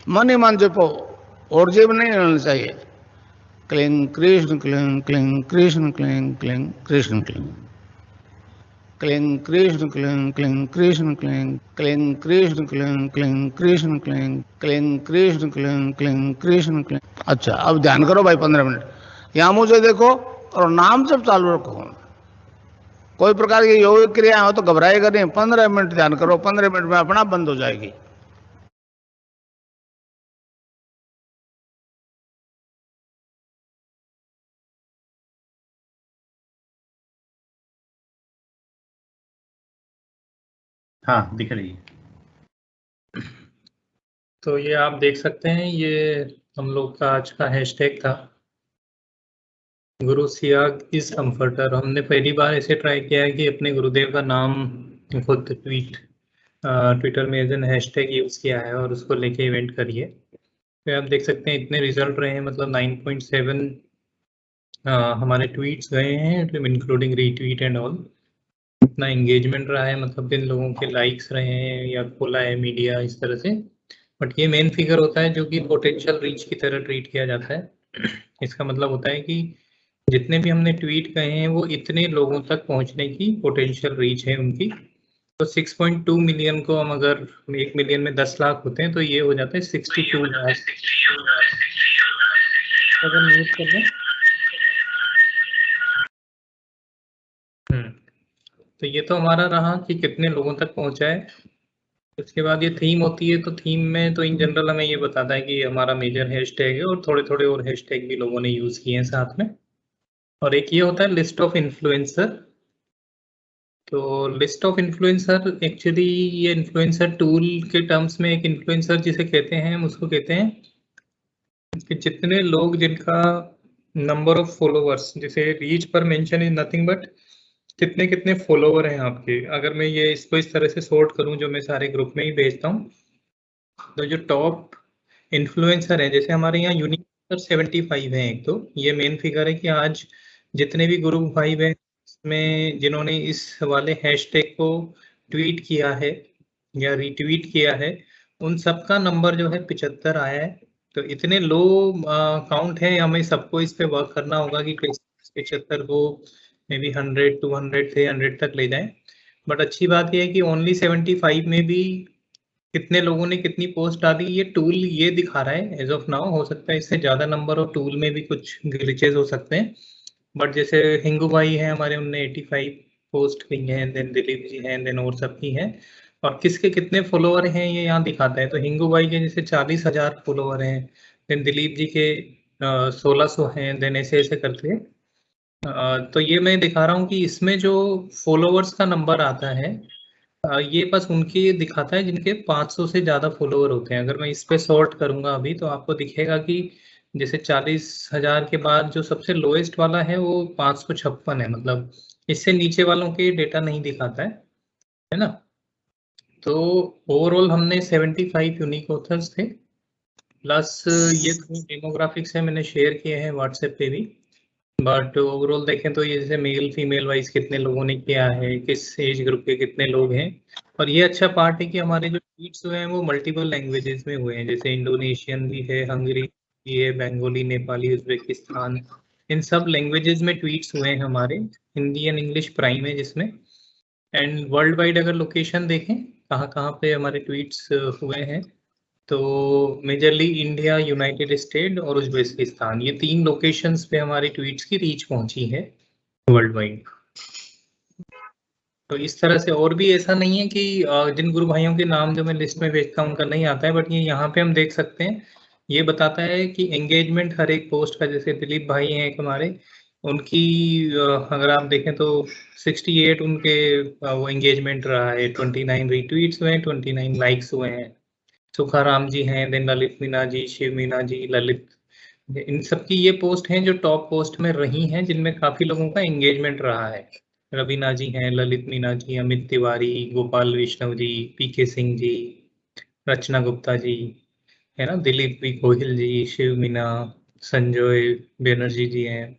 मन ही मन जपो, और जेब नहीं रहना चाहिए। Cling Krishna cling cling Krishna cling cling Krishna cling cling Krishna cling cling Krishna cling cling Krishna cling cling Krishna cling cling Krishna cling cling Krishna cling. अच्छा, अब ध्यान करो भाई 15 मिनट। यहां मुझे देखो और नाम जब चालू रखो। कोई प्रकार की योग क्रिया हो तो घबराएगा नहीं। 15 मिनट ध्यान करो, 15 मिनट में अपना बंद हो जाएगी। हाँ, दिख रही है। तो ये आप देख सकते हैं, ये हम लोग का आज का हैशटैग था, गुरु सियाग इज कंफर्टर। हमने पहली बार ऐसे ट्राई किया है कि अपने गुरुदेव का नाम खुद ट्विटर में एज एन हैशटैग यूज किया है और उसको लेके इवेंट करिए। तो आप देख सकते हैं इतने रिजल्ट रहे हैं, मतलब 9.7 हमारे ट्वीट्स गए हैं, इंक्लूडिंग रीट्वीट एंड ऑल। इतना एंगेजमेंट रहा है, मतलब जिन लोगों के लाइक्स रहे हैं या खोला है मीडिया इस तरह से। बट ये मेन फिगर होता है जो कि पोटेंशियल रीच की तरह ट्रीट किया जाता है। इसका मतलब होता है कि जितने भी हमने ट्वीट कहे हैं वो इतने लोगों तक पहुंचने की पोटेंशियल रीच है उनकी। तो 6.2 मिलियन को हम अगर 1 मिलियन में 10 लाख होते हैं तो ये हो जाता है 62 लाख। अगर म्यूट कर दें। तो ये तो हमारा रहा कि कितने लोगों तक पहुंचा है। उसके बाद ये थीम होती है, तो थीम में तो इन जनरल हमें ये बताता है कि हमारा मेजर हैशटैग है और थोड़े थोड़े और हैशटैग भी लोगों ने यूज किए हैं साथ में। और एक ये होता है लिस्ट ऑफ इन्फ्लुएंसर। तो लिस्ट ऑफ इन्फ्लुएंसर एक्चुअली ये इन्फ्लुएंसर टूल के टर्म्स में एक इन्फ्लुएंसर जिसे कहते हैं, हम उसको कहते हैं कि जितने लोग जिनका नंबर ऑफ फॉलोवर्स, जैसे रीच पर मेंशन इज नथिंग बट कितने कितने फॉलोवर हैं आपके। अगर मैं ये इसको इस तरह से सॉर्ट करूं, जो मैं सारे ग्रुप में ही भेजता हूं, तो जो टॉप इन्फ्लुएंसर है, जैसे हमारे यहाँ यूनिक 75 है एक, तो ये मेन फिगर है कि आज जितने भी गुरु भाई बहन में जिन्होंने इस वाले हैशटैग को ट्वीट किया है या रीट्वीट किया है, उन सबका नंबर जो है 75 आया है। तो इतने लो काउंट है, हमें सबको इस पे वर्क करना होगा कि कैसे 75 को मे बी 100, 200 से 100 तक ले जाएं। बट अच्छी बात यह है कि ओनली 75 में भी कितने लोगों ने कितनी पोस्ट डाली ये टूल ये दिखा रहा है एज ऑफ नाउ। हो सकता है इससे ज्यादा नंबर और टूल में भी कुछ ग्लिचेस हो सकते हैं। बट जैसे हिंगू भाई हैं हमारे, उनने 85 पोस्ट की हैं, देन दिलीप जी हैं, देन और सबकी हैं। और किसके कितने फॉलोवर हैं ये यहाँ दिखाता है। तो हिंगू भाई के जैसे 40,000 फॉलोवर हैं, देन दिलीप जी के 1600 हैं, देन ऐसे ऐसे करके। तो ये मैं दिखा रहा हूँ कि इसमें जो फॉलोवर्स का नंबर आता है, ये बस उनकी दिखाता है जिनके 500 से ज़्यादा फॉलोवर होते हैं। अगर मैं इस पे सॉर्ट करूंगा अभी तो आपको दिखेगा कि जैसे 40,000 के बाद जो सबसे लोएस्ट वाला है वो 556 है, मतलब इससे नीचे वालों के डेटा नहीं दिखाता है ना। तो ओवरऑल हमने 75 यूनिक ऑथर्स थे, प्लस ये डेमोग्राफिक्स है मैंने शेयर किए हैं व्हाट्सएप पे भी। बट ओवरऑल देखें तो ये जैसे मेल फीमेल वाइज कितने लोगों ने किया है, किस एज ग्रुप के कितने लोग हैं। और ये अच्छा पार्ट है कि हमारे जो ट्वीट्स हुए हैं वो मल्टीपल लैंग्वेजेस में हुए हैं, जैसे इंडोनेशियन भी है, हंगरी भी है, बंगाली, नेपाली, उज्बेकिस्तान, इन सब लैंग्वेजेस में ट्वीट्स हुए हैं हमारे। हिंदी एंड इंग्लिश प्राइम है जिसमें। एंड वर्ल्ड वाइड अगर लोकेशन देखें कहाँ कहाँ पे हमारे ट्वीट्स हुए हैं, तो मेजरली इंडिया, यूनाइटेड स्टेट और उज्बेकिस्तान, ये 3 लोकेशंस पे हमारी ट्वीट्स की रीच पहुंची है वर्ल्ड वाइड। तो इस तरह से, और भी ऐसा नहीं है कि जिन गुरु भाइयों के नाम जो मैं लिस्ट में भेजता हूँ उनका नहीं आता है, बट ये यहाँ पे हम देख सकते हैं, ये बताता है कि एंगेजमेंट हर एक पोस्ट का, जैसे दिलीप भाई हैं एक हमारे, उनकी अगर आप देखें तो 68 उनके वो एंगेजमेंट रहा है, 29 रीट्वीट्स हुए हैं, 29 लाइक्स हुए हैं। सुखाराम जी हैं, देन ललित मीना जी, शिव मीना जी, ललित, इन सबकी ये पोस्ट हैं जो टॉप पोस्ट में रही हैं, जिनमें काफी लोगों का एंगेजमेंट रहा है। रवीना जी हैं, ललित मीना जी, अमित तिवारी, गोपाल वैष्णव जी, पीके सिंह जी, रचना गुप्ता जी, है ना, दिलीप भी गोहिल जी, शिव मीना, संजय बैनर्जी जी हैं,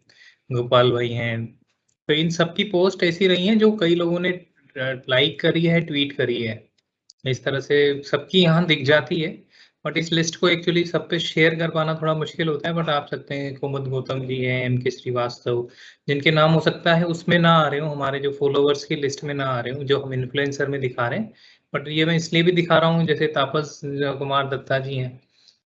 गोपाल भाई हैं। तो इन सबकी पोस्ट ऐसी रही हैं जो कई लोगों ने लाइक करी है, ट्वीट करी है। इस तरह से सबकी यहाँ दिख जाती है। बट इस लिस्ट को एक्चुअली सब पे शेयर कर पाना थोड़ा मुश्किल होता है, बट आप सकते हैं कुमुद गौतम जी हैं, एम के श्रीवास्तव, जिनके नाम हो सकता है उसमें ना आ रहे हो, हमारे जो फॉलोवर्स की लिस्ट में ना आ रहे हो, जो हम इन्फ्लुएंसर में दिखा रहे हैं। बट ये मैं इसलिए भी दिखा रहा हूँ, जैसे तापस कुमार दत्ता जी हैं,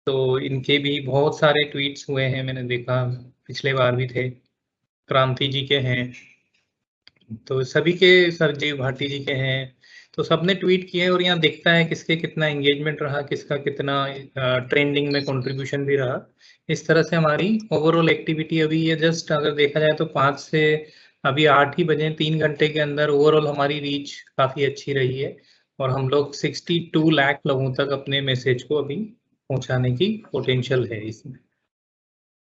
तो इनके भी बहुत सारे ट्वीट्स हुए हैं, मैंने देखा पिछले बार भी थे। क्रांति जी के हैं, तो सभी के, सरजीव भाटी जी के हैं, तो सबने ट्वीट किए और यहाँ दिखता है किसके कितना एंगेजमेंट रहा, किसका कितना ट्रेंडिंग में कंट्रीब्यूशन भी रहा। इस तरह से हमारी ओवरऑल एक्टिविटी अभी ये जस्ट अगर देखा जाए तो 5 से अभी 8 ही बजे, 3 घंटे के अंदर ओवरऑल हमारी रीच काफ़ी अच्छी रही है और हम लोग 62 लाख लोगों तक अपने मैसेज को अभी पहुंचाने की पोटेंशियल है इसमें।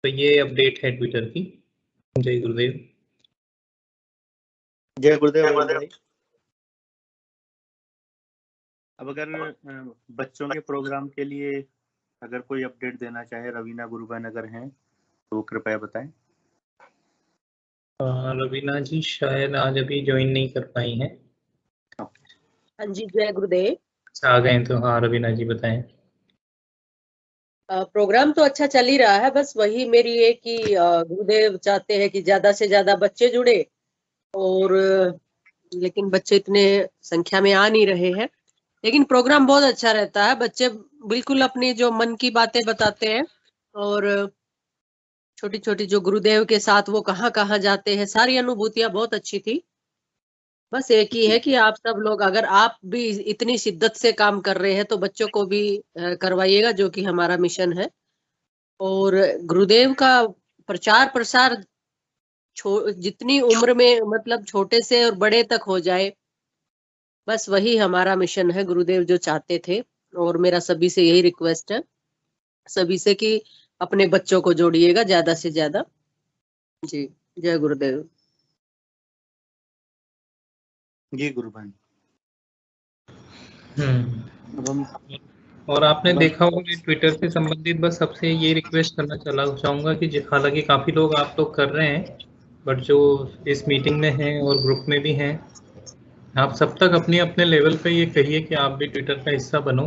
तो ये अपडेट है ट्विटर की। जय गुरुदेव। जय गुरुदेव भाई। अब अगर बच्चों के प्रोग्राम के लिए अगर कोई अपडेट देना चाहे, रवीना गुरुबहन अगर हैं तो कृपया बताएं। रवीना जी शायद आज अभी ज्वाइन नहीं कर पाई हैं। हाँ जी, जय गुरुदेव। आ गए तो हाँ, रवीना जी बताएं। प्रोग्राम तो अच्छा चल ही रहा है, बस वही मेरी है कि गुरुदेव चाहते हैं कि ज्यादा से ज्यादा बच्चे जुड़े, और लेकिन बच्चे इतने संख्या में आ नहीं रहे हैं। लेकिन प्रोग्राम बहुत अच्छा रहता है, बच्चे बिल्कुल अपनी जो मन की बातें बताते हैं, और छोटी छोटी जो गुरुदेव के साथ वो कहाँ कहाँ जाते हैं, सारी अनुभूतियां बहुत अच्छी थी। बस एक ही है कि आप सब लोग, अगर आप भी इतनी शिद्दत से काम कर रहे हैं तो बच्चों को भी करवाइएगा, जो कि हमारा मिशन है। और गुरुदेव का प्रचार प्रसार जितनी उम्र में, मतलब छोटे से और बड़े तक हो जाए, बस वही हमारा मिशन है, गुरुदेव जो चाहते थे। और मेरा सभी से यही रिक्वेस्ट है, सभी से, कि अपने बच्चों को जोड़िएगा ज्यादा से ज्यादा। जी, जय गुरुदेव। जी गुरुबहन। और आपने देखा होगा ट्विटर से संबंधित, बस सबसे ये रिक्वेस्ट करना चाहूंगा कि हालांकि काफी लोग आप लोग कर रहे हैं, बट जो इस मीटिंग में हैं और ग्रुप में भी हैं, आप सब तक अपने अपने लेवल पे ये कहिए कि आप भी ट्विटर का हिस्सा बनो।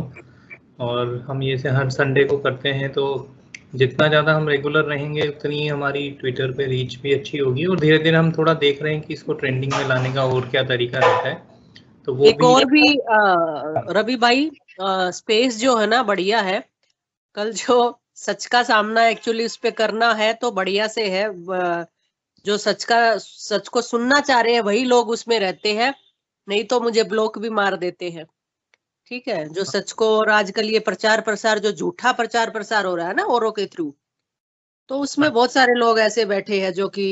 और हम ये से हर संडे को करते हैं, तो जितना ज़्यादा हम रेगुलर रहेंगे उतनी ही हमारी ट्विटर पे रीच भी अच्छी होगी। और धीरे धीरे हम थोड़ा देख रहे हैं कि इसको ट्रेंडिंग में लाने का और क्या तरीका रहता है, तो वो एक और भी रवि भाई, स्पेस जो है ना बढ़िया है। कल जो सच का सामना एक्चुअली उस पे करना है तो बढ़िया से है। जो सच को सुनना चाह रहे हैं वही लोग उसमें रहते हैं, नहीं तो मुझे ब्लॉक भी मार देते हैं। ठीक है, जो सच को, और आजकल ये प्रचार प्रसार, जो झूठा प्रचार प्रसार हो रहा है ना औरों के थ्रू, तो उसमें बहुत सारे लोग ऐसे बैठे हैं जो कि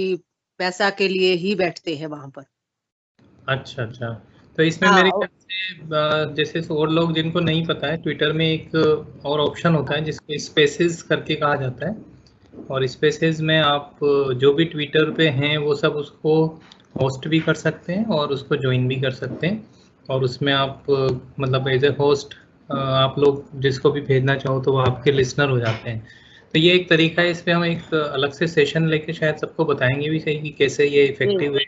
पैसा के लिए ही बैठते हैं वहां पर। अच्छा अच्छा। तो इसमें हाँ, मेरे ख्याल से जैसे और लोग जिनको नहीं पता है, ट्विटर में एक और ऑप्शन होता है जिसको स्पेसेस करके कहा जाता है, और स्पेसेस में आप जो भी ट्विटर पे हैं वो सब उसको होस्ट भी कर सकते हैं और उसको ज्वाइन भी कर सकते हैं। और उसमें आप मतलब एज ए होस्ट आप लोग जिसको भी भेजना चाहो तो वो आपके लिसनर हो जाते हैं। तो ये एक तरीका है, इस पे हम एक अलग से सेशन लेके शायद सबको बताएंगे भी सही कि कैसे ये इफेक्टिव है।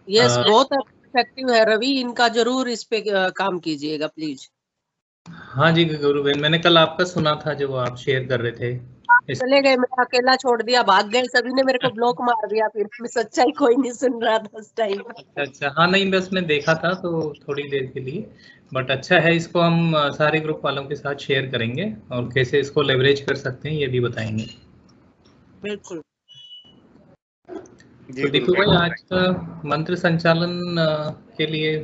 यस, बहुत इफेक्टिव है रवि, इनका जरूर इस पे काम कीजिएगा प्लीज। हाँ जी गुरुबेन, मैंने कल आपका सुना था जो आप शेयर कर रहे थे। चले गए, मैं अकेला छोड़ दिया, भाग गए, सभी ने मेरे को ब्लॉक मार दिया, फिर मैं सच्चाई कोई नहीं सुन रहा था उस टाइम। अच्छा अच्छा, हाँ नहीं बस मैं देखा था तो थोड़ी देर के लिए, बट अच्छा है, इसको हम सारे ग्रुप वालों के साथ शेयर करेंगे और कैसे इसको लेवरेज कर सकते हैं ये भी बताएंगे। बिल्कुल। तो दीपू भाई, आज का मंत्र संचालन के लिए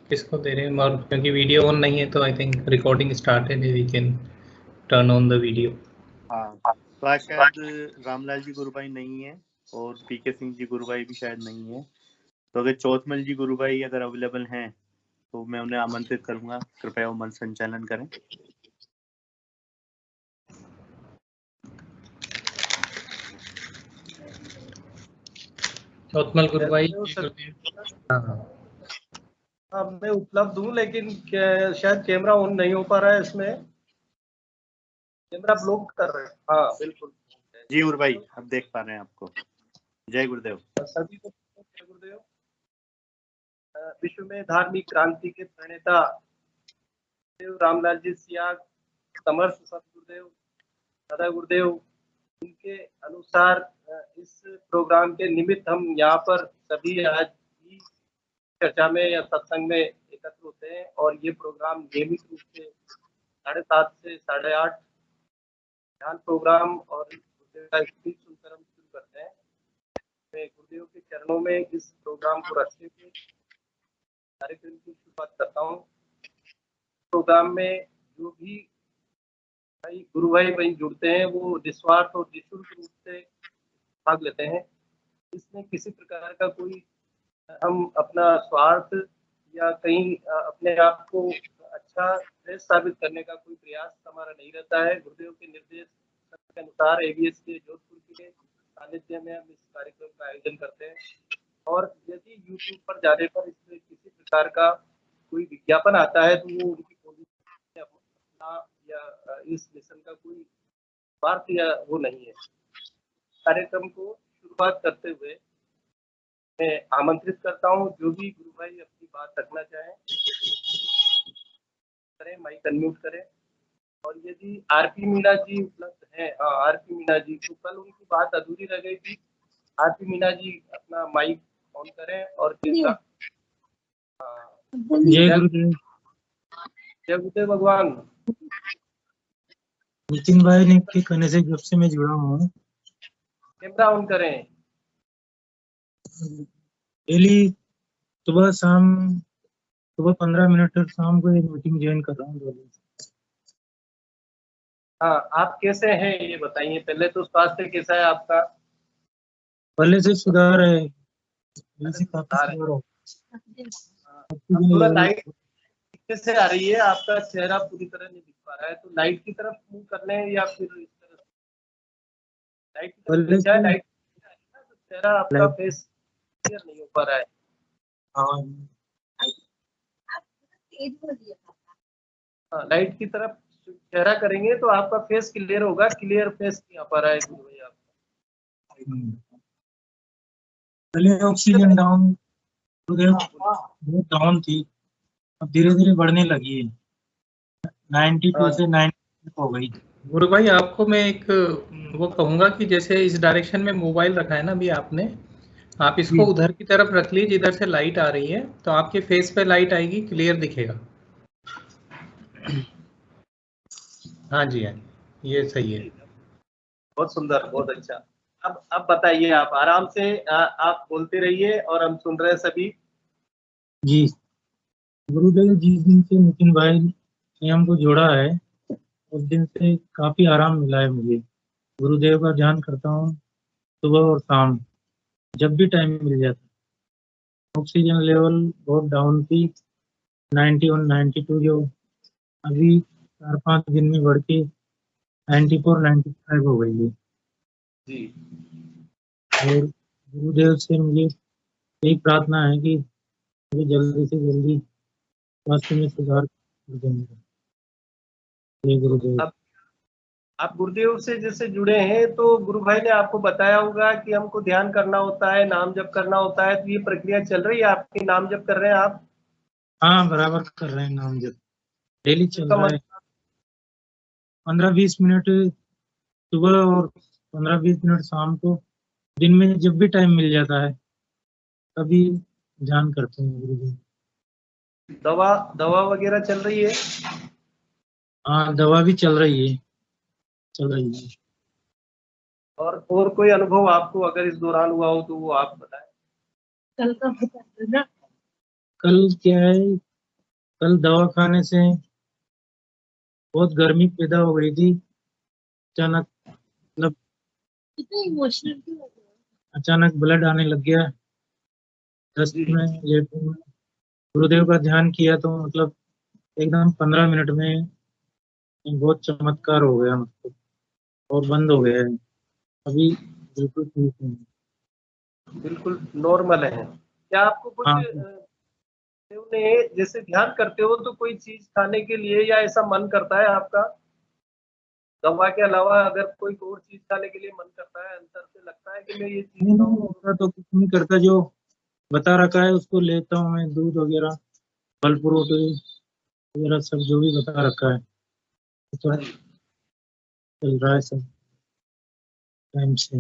किसको दे रहे हैं? और क्योंकि वीडियो ऑन नहीं है तो आई थिंक रिकॉर्डिंग स्टार्ट है, we can turn on the video. हाँ, तो आज शायद रामलाल जी गुरुभाई नहीं है और पीके सिंह जी गुरुभाई भी शायद नहीं है। तो अगर चौथमल जी गुरुभाई अगर अवेलेबल हैं तो मैं उन्हें आमंत्रित करूंगा, कृपया वो मंत्र संचालन करें। चौथमल गुरुभाई। हाँ, मैं उपलब्ध हूँ, लेकिन शायद कैमरा ऑन नहीं हो पा रहा है, इसमें कैमरा ब्लॉक कर रहे हैं। हाँ बिल्कुल जी गुरुभाई, अब देख पा रहे हैं आपको। जय गुरुदेव। सभी को जय गुरुदेव। विश्व में धार्मिक क्रांति के प्रणेता रामलाल जी सियाग समर्थ सतगुरुदेव दादा गुरुदेव उनके अनुसार इस प्रोग्राम के निमित्त हम यहाँ पर सभी आज भी चर्चा में या सत्संग में एकत्र होते हैं और ये प्रोग्राम नियमित रूप से 7:30 से 8:30 ध्यान प्रोग्राम और गुरुदेव का स्पीच सुनकर हम शुरू करते हैं। मैं गुरुदेव के चरणों में इस प्रोग्राम को रखते हुए कार्यक्रम की शुरुआत करता हूँ। प्रोग्राम में जो भी गुरु भाई जुड़ते हैं वो निस्वार्थ और निःशुल्क रूप से भाग लेते हैं। इसमें किसी प्रकार का कोई हम अपना स्वार्थ या कहीं अपने आप को अच्छा श्रेष्ठ साबित करने का कोई प्रयास हमारा नहीं रहता है। गुरुदेव के निर्देश के अनुसार ABS के जोधपुर के सानिध्य में हम इस कार्यक्रम का आयोजन करते हैं और यदि YouTube पर जाने पर इसमें किसी प्रकार का कोई विज्ञापन आता है तो वो उनकी पोजीशन अपना या इस मिशन का कोई स्वार्थ या वो नहीं है। कार्यक्रम को शुरुआत करते हुए मैं आमंत्रित करता हूँ जो भी गुरु भाई अपनी बात रखना चाहें करें, माइक अनम्यूट करें। और यदि RP मीना जी उपलब्ध हैं, RP मीना जी, तो कल उनकी बात अधूरी रह गई थी। RP मीना जी अपना माइक ऑन करें और जय गुरुदेव। जय गुरुदेव भगवान। नितिन भाई ने के कहने से जब से मैं जुड़ा हूँ कैमरा ऑन करें। डेली सुबह शाम, सुबह 15 मिनट और शाम को एक मीटिंग ज्वाइन कर रहा हूँ 2 दिन से। हाँ, आप कैसे हैं ये बताइए पहले तो। स्वास्थ्य कैसा है आपका? पहले से सुधार है, काफी सुधार हो। थोड़ा लाइट कैसे आ रही है? आपका चेहरा पूरी तरह नहीं दिख पा रहा है, तो लाइट की तरफ मुंह कर लें या फिर इस तरह से? लाइट की तरफ दिख जाए, लाइट तो चेहरा आपका फेस क्लियर नहीं हो पा रहा है। हाँ, लाइट की तरफ चेहरा करेंगे तो आपका फेस क्लियर होगा। क्लियर फेस नहीं आ पा रहा है गुरु भाई आपका। पहले ऑक्सीजन डाउन बहुत डाउन थी, अब धीरे धीरे बढ़ने लगी है। 92 से 90 हो गई। गुरु भाई आपको मैं एक वो कहूंगा कि जैसे इस डायरेक्शन में मोबाइल रखा है ना अभी आपने, आप इसको उधर की तरफ रख लीजिए जिधर से लाइट आ रही है, तो आपके फेस पे लाइट आएगी, क्लियर दिखेगा। हाँ जी, हाँ, ये सही है। बहुत सुंदर, बहुत अच्छा। अब बताइए, आप आराम से आप बोलते रहिए और हम सुन रहे हैं सभी। जी गुरुदेव, जिस दिन से नितिन भाई ने हमको जोड़ा है उस दिन से काफी आराम मिला है मुझे। गुरुदेव का ध्यान करता हूँ सुबह और शाम, जब भी टाइम मिल जाता। ऑक्सीजन लेवल बहुत डाउन थी, 91 92, जो अभी 4-5 दिन में बढ़ के 94 95 हो गई है जी। और गुरुदेव से मुझे यही प्रार्थना है कि मुझे जल्दी से जल्दी स्वास्थ्य में सुधार कर देंगे। जय गुरुदेव। आप गुरुदेव से जैसे जुड़े हैं तो गुरु भाई ने आपको बताया होगा कि हमको ध्यान करना होता है, नाम जप करना होता है, तो ये प्रक्रिया चल रही है आपकी? नाम जप कर रहे हैं आप? हाँ, बराबर कर रहे हैं नाम जप, डेली चल रहा है। 15-20 मिनट सुबह और 15-20 मिनट शाम को, दिन में जब भी टाइम मिल जाता है तभी ध्यान करते हैं गुरुदेव। दवा वगैरह चल रही है? हाँ, दवा भी चल रही है। और कोई अनुभव आपको अगर इस दौरान हुआ हो तो वो आप बताएं। कल का बता देना। कल क्या है, कल दवा खाने से बहुत गर्मी पैदा हो गई थी अचानक, मतलब अचानक ब्लड आने लग गया 10 में लेटरिन में। गुरुदेव का ध्यान किया तो मतलब एकदम 15 मिनट में बहुत चमत्कार हो गया, मतलब और बंद हो गया है। अभी बिल्कुल ठीक है, बिल्कुल नॉर्मल है। क्या आपको कुछ देव ने, जैसे ध्यान करते हो तो कोई चीज खाने के लिए या ऐसा मन करता है आपका? दवा के अलावा अगर कोई और चीज खाने के लिए मन करता है, अंदर से लगता है कि मैं ये चीज नहीं, तो कुछ नहीं करता। जो बता रखा है उसको लेता हूँ मैं, दूध वगैरह, फल फ्रूट वगैरह सब जो भी बता रखा है तो चल रहा है सब टाइम से।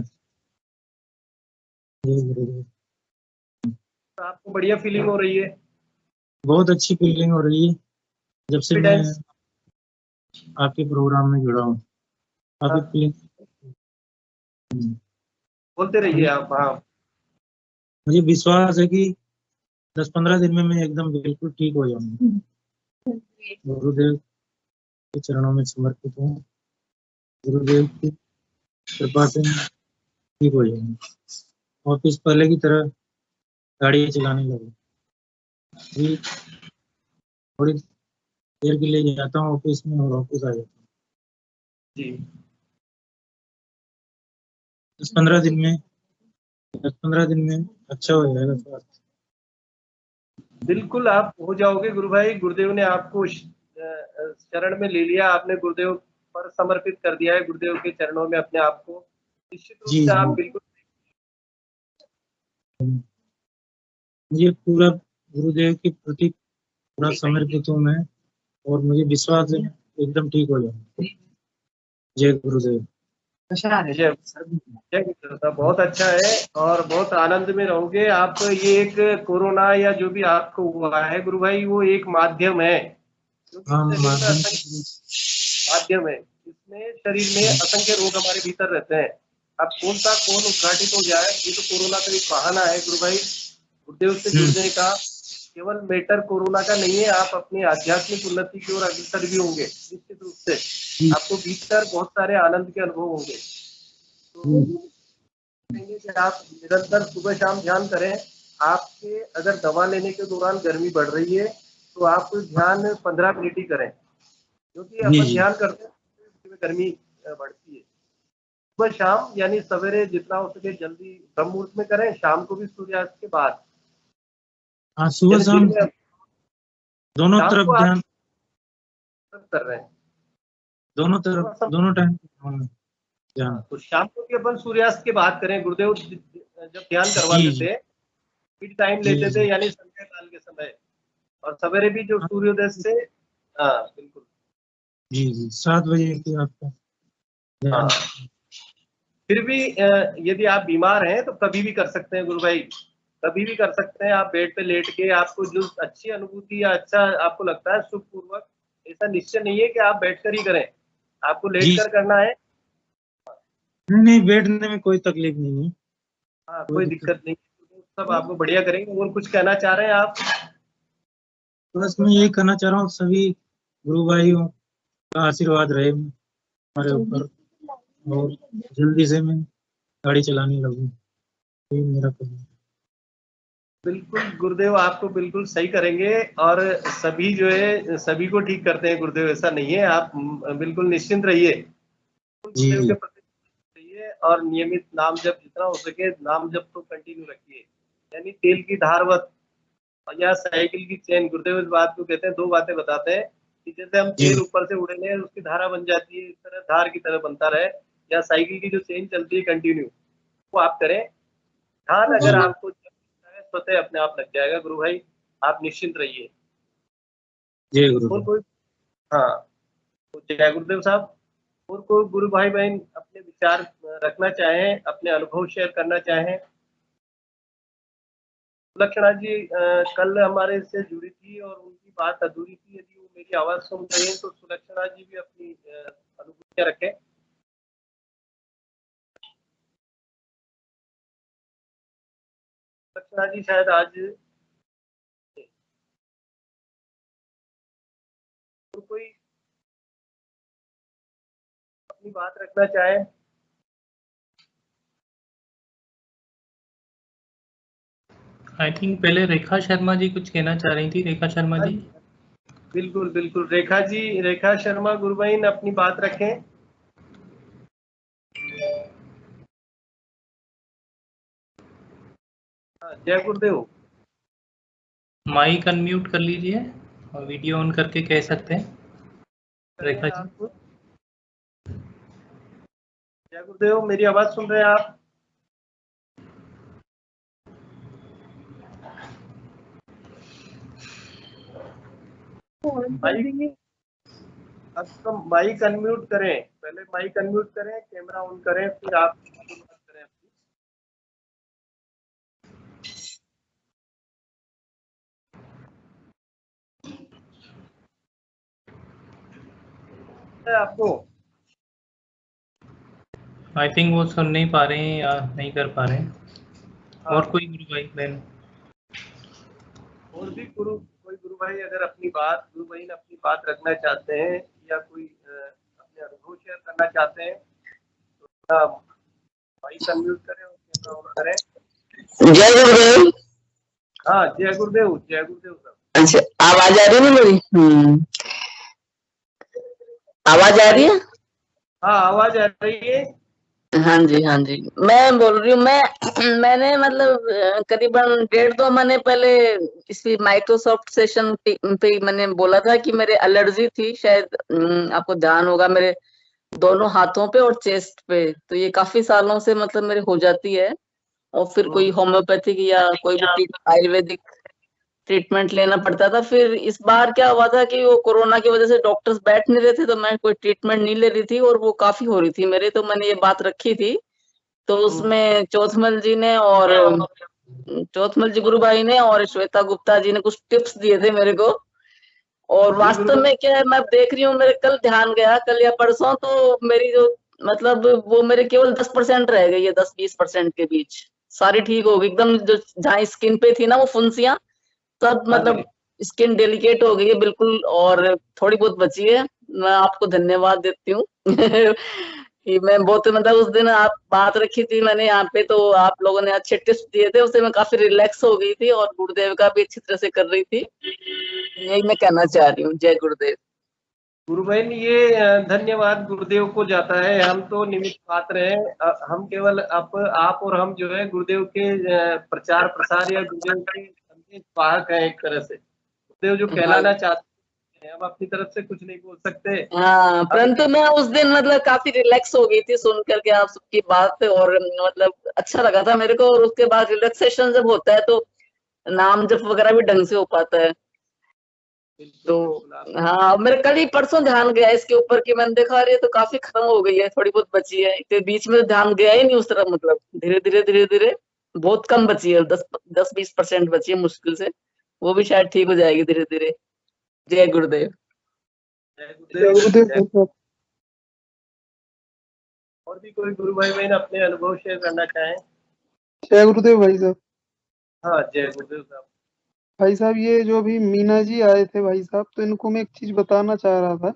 जय गुरुदेव। तो आपको बढ़िया फीलिंग हो रही है? बहुत अच्छी फीलिंग हो रही है जब से मैं Confidence? आपके प्रोग्राम में जुड़ा हूँ। काफी हाँ। फीलिंग बोलते रहिए आप। हाँ, मुझे विश्वास है कि 10-15 दिन में मैं एकदम बिल्कुल ठीक हो जाऊंगा। गुरुदेव के चरणों में समर्पित हूँ। गुरुदेव की कृपा से मैं ठीक हो जाऊंगा। ऑफिस पहले की तरह गाड़ी चलाने लगा। अभी थोड़ी देर के लिए जाता हूँ ऑफिस में और ऑफिस आ जाता हूँ। जी 10-15 दिन में अच्छा हो जाएगा स्वास्थ्य। बिल्कुल आप हो जाओगे गुरु भाई। गुरुदेव ने आपको शरण में ले लिया, आपने गुरुदेव पर समर्पित कर दिया है, गुरुदेव के चरणों में अपने आप को। निश्चित रूप जी से आप जी। बिल्कुल मुझे पूरा गुरुदेव के प्रति पूरा समर्पित हूँ मैं, और मुझे विश्वास है एकदम ठीक हो जाऊंगा। जय गुरुदेव। जय जय गुरुदेव साहब, बहुत अच्छा है और बहुत आनंद में रहोगे आप। ये एक कोरोना या जो भी आपको हुआ है गुरु भाई, वो एक माध्यम है, क्योंकि हाँ शरीर में माध्यम माध्यम है। इसमें शरीर में असंख्य रोग हमारे भीतर रहते हैं। अब कौन सा कौन उद्घाटित हो जाए, ये तो कोरोना का एक बहाना है गुरु भाई। गुरुदेव से जुड़ने का केवल मैटर कोरोना का नहीं है, आप अपनी आध्यात्मिक उन्नति की ओर अग्रसर भी होंगे निश्चित रूप से। आपको भीतर बहुत सारे आनंद के अनुभव होंगे। तो कहेंगे कि आप निरंतर सुबह शाम ध्यान करें। आपके अगर दवा लेने के दौरान गर्मी बढ़ रही है तो आप ध्यान 15 मिनट ही करें, क्योंकि जी अपन जी। ध्यान करते हैं तो गर्मी बढ़ती है। सुबह शाम यानी सवेरे जितना हो सके जल्दी ब्रह्म मुहूर्त में करें, शाम को भी सूर्यास्त के बाद। हाँ सुबह यानी शाम दिन में दोनों शाम को तरफ आप ध्यान, कर रहे हैं। दोनों तरफ थोड़ा सा दोनों टाइम ध्यान। तो शाम को भी अपन सूर्यास्त के बाद करें। गुरुदेव जब ध्यान करवाते जी जी थे फिर टाइम जी लेते जी। थे, यानी संध्या काल के समय, और सवेरे भी जो सूर्योदय से। हाँ बिल्कुल। जी जी 7 बजे की आपका हाँ, ध्यान। फिर भी यदि आप बीमार हैं तो कभी भी कर सकते हैं गुरु भाई, कभी भी कर सकते हैं। आप बेड पे लेट के आपको जो अच्छी अनुभूति या अच्छा आपको लगता है सुखपूर्वक, ऐसा निश्चय नहीं है कि आप बैठकर ही करें, आपको लेट जी कर करना है। नहीं नहीं, बैठने में कोई तकलीफ नहीं है, हाँ कोई कोई दिक्कत। दिक्कत नहीं, सब आपको बढ़िया करेंगे। और कुछ कहना चाह रहे हैं आप? बस मैं यही कहना चाह रहा हूँ सभी गुरु भाइयों का आशीर्वाद रहे हमारे ऊपर, और जल्दी से मैं गाड़ी चलाने लगूँ, यही मेरा कहना है। बिल्कुल गुरुदेव आपको बिल्कुल सही करेंगे, और सभी जो है सभी को ठीक करते हैं गुरुदेव, ऐसा नहीं है। आप बिल्कुल निश्चिंत रहिए, गुरुदेव के जी प्रति रहिए, और नियमित नाम जप जितना हो सके नाम जप तो कंटिन्यू रखिए। यानी तेल की धारवत या साइकिल की चेन, गुरुदेव इस बात को कहते हैं, दो बातें बताते हैं कि जैसे हम जी तेल ऊपर से उड़ेंगे उसकी धारा बन जाती है, इस तरह धार की तरह बनता रहे, या साइकिल की जो चेन चलती है कंटिन्यू, वो आप करें। ध्यान अगर जी। आपको स्वतः अपने आप लग जाएगा गुरु भाई, आप निश्चिंत रहिए। जय और गुरुदेव। कोई? हाँ, तो जय गुरुदेव साहब। और कोई गुरु भाई बहन अपने विचार रखना चाहें, अपने अनुभव शेयर करना चाहें? सुलक्षणा जी कल हमारे से जुड़ी थी और उनकी बात अधूरी थी, यदि वो मेरी आवाज सुन रहे हैं तो सुलक्षणा जी भी अपनी अनुभूतियां रखें। सुलक्षणा जी शायद आज तो कोई अपनी बात रखना चाहे? आई थिंक पहले रेखा शर्मा जी कुछ कहना चाह रही थी। रेखा शर्मा हाँ जी। जी, बिल्कुल बिल्कुल। रेखा जी, रेखा शर्मा गुरु बहन अपनी बात रखें। हाँ, जय गुरुदेव। माइक अनम्यूट कर लीजिए और वीडियो ऑन करके कह सकते हैं करें रेखा जी। आप? जय गुरुदेव, मेरी आवाज सुन रहे हैं आप? माइक अब तो माइक अनम्यूट करें, पहले माइक अनम्यूट करें, कैमरा ऑन करें, फिर आप शुरुआत करें अपनी। आपको आई थिंक वो सुन नहीं पा रहे हैं या नहीं कर पा रहे हैं। और कोई गुरु भाई बहन? और भी कोई गुरु भाई अगर गुरु भाई ने अपनी बात रखना चाहते हैं या कोई अपने अनुभव शेयर करना चाहते हैं तो माइक अनम्यूट करें और कैमरा ऑन करें। जय गुरुदेव। हाँ, जय गुरुदेव, जय गुरुदेव साहब। अच्छा, आवाज आ रही है ना मेरी? आवाज आ रही है? हाँ, आवाज आ रही है। हाँ जी, हाँ जी, मैं बोल रही हूँ। मैंने मतलब करीबन 1.5-2 महीने पहले इसी माइक्रोसॉफ्ट सेशन पे मैंने बोला था कि मेरे एलर्जी थी, शायद आपको ध्यान होगा, मेरे दोनों हाथों पे और चेस्ट पे। तो ये काफी सालों से मतलब मेरे हो जाती है, और फिर कोई होम्योपैथिक या कोई भी आयुर्वेदिक ट्रीटमेंट लेना पड़ता था। फिर इस बार क्या हुआ था कि वो कोरोना की वजह से डॉक्टर्स बैठ नहीं रहे थे, तो मैं कोई ट्रीटमेंट नहीं ले रही थी, और वो काफी हो रही थी मेरे। तो मैंने ये बात रखी थी, तो उसमें चौथमल जी गुरु भाई ने और श्वेता गुप्ता जी ने कुछ टिप्स दिए थे मेरे को। और वास्तव में क्या है, मैं देख रही हूँ, मेरे कल ध्यान गया, कल या परसों, तो मेरी जो मतलब वो मेरे केवल 10% रह गई है, 10-20% के बीच सारी ठीक हो गई एकदम। जो जहाँ स्किन पे थी ना वो फुंसियां, सब मतलब स्किन डेलिकेट हो गई है बिल्कुल, और थोड़ी बहुत बची है। मैं आपको धन्यवाद देती हूँ कि मैं बहुत मतलब उस दिन आप बात रखी थी मैंने यहाँ पे, तो आप लोगों ने अच्छे टिप्स दिए थे, उससे मैं काफी रिलैक्स हो गई थी, और गुरुदेव का भी अच्छी तरह से कर रही थी। यही मैं कहना चाह रही हूँ। जय गुरुदेव। गुरु बहन, ये धन्यवाद गुरुदेव को जाता है, हम तो निमित्त मात्र हैं। हम केवल आप और हम जो है गुरुदेव के प्रचार प्रसार या गुरुदेव के संदेश वाहक हैं एक तरह से। गुरुदेव जो कहलाना चाहते हैं, हम अपनी तरफ से कुछ नहीं बोल सकते। हाँ, परंतु मैं उस दिन मतलब काफी रिलैक्स हो गई थी सुन करके आप सबकी बात, और मतलब अच्छा लगा था मेरे को। और उसके बाद रिलैक्सेशन जब होता है तो नाम जप वगैरह भी ढंग से हो पाता है। तो हाँ, मेरे कल ही परसों ध्यान गया इसके ऊपर कि मैंने देखा अरे ये तो काफी खत्म हो गई है, थोड़ी बहुत बची है। तो बीच में ध्यान गया ही नहीं उस तरफ, मतलब धीरे धीरे बहुत कम बची है, 10-20% बची है मुश्किल से। वो भी शायद ठीक हो जाएगी धीरे धीरे। जय गुरुदेव। जय गुरुदेव। और भी कोई गुरु भाई बहन अपने अनुभव शेयर करना चाहें? जय गुरुदेव भाई साहब। हाँ, जय गुरुदेव साहब। भाई साहब, ये जो अभी मीना जी आए थे भाई साहब, तो इनको मैं एक चीज बताना चाह रहा था।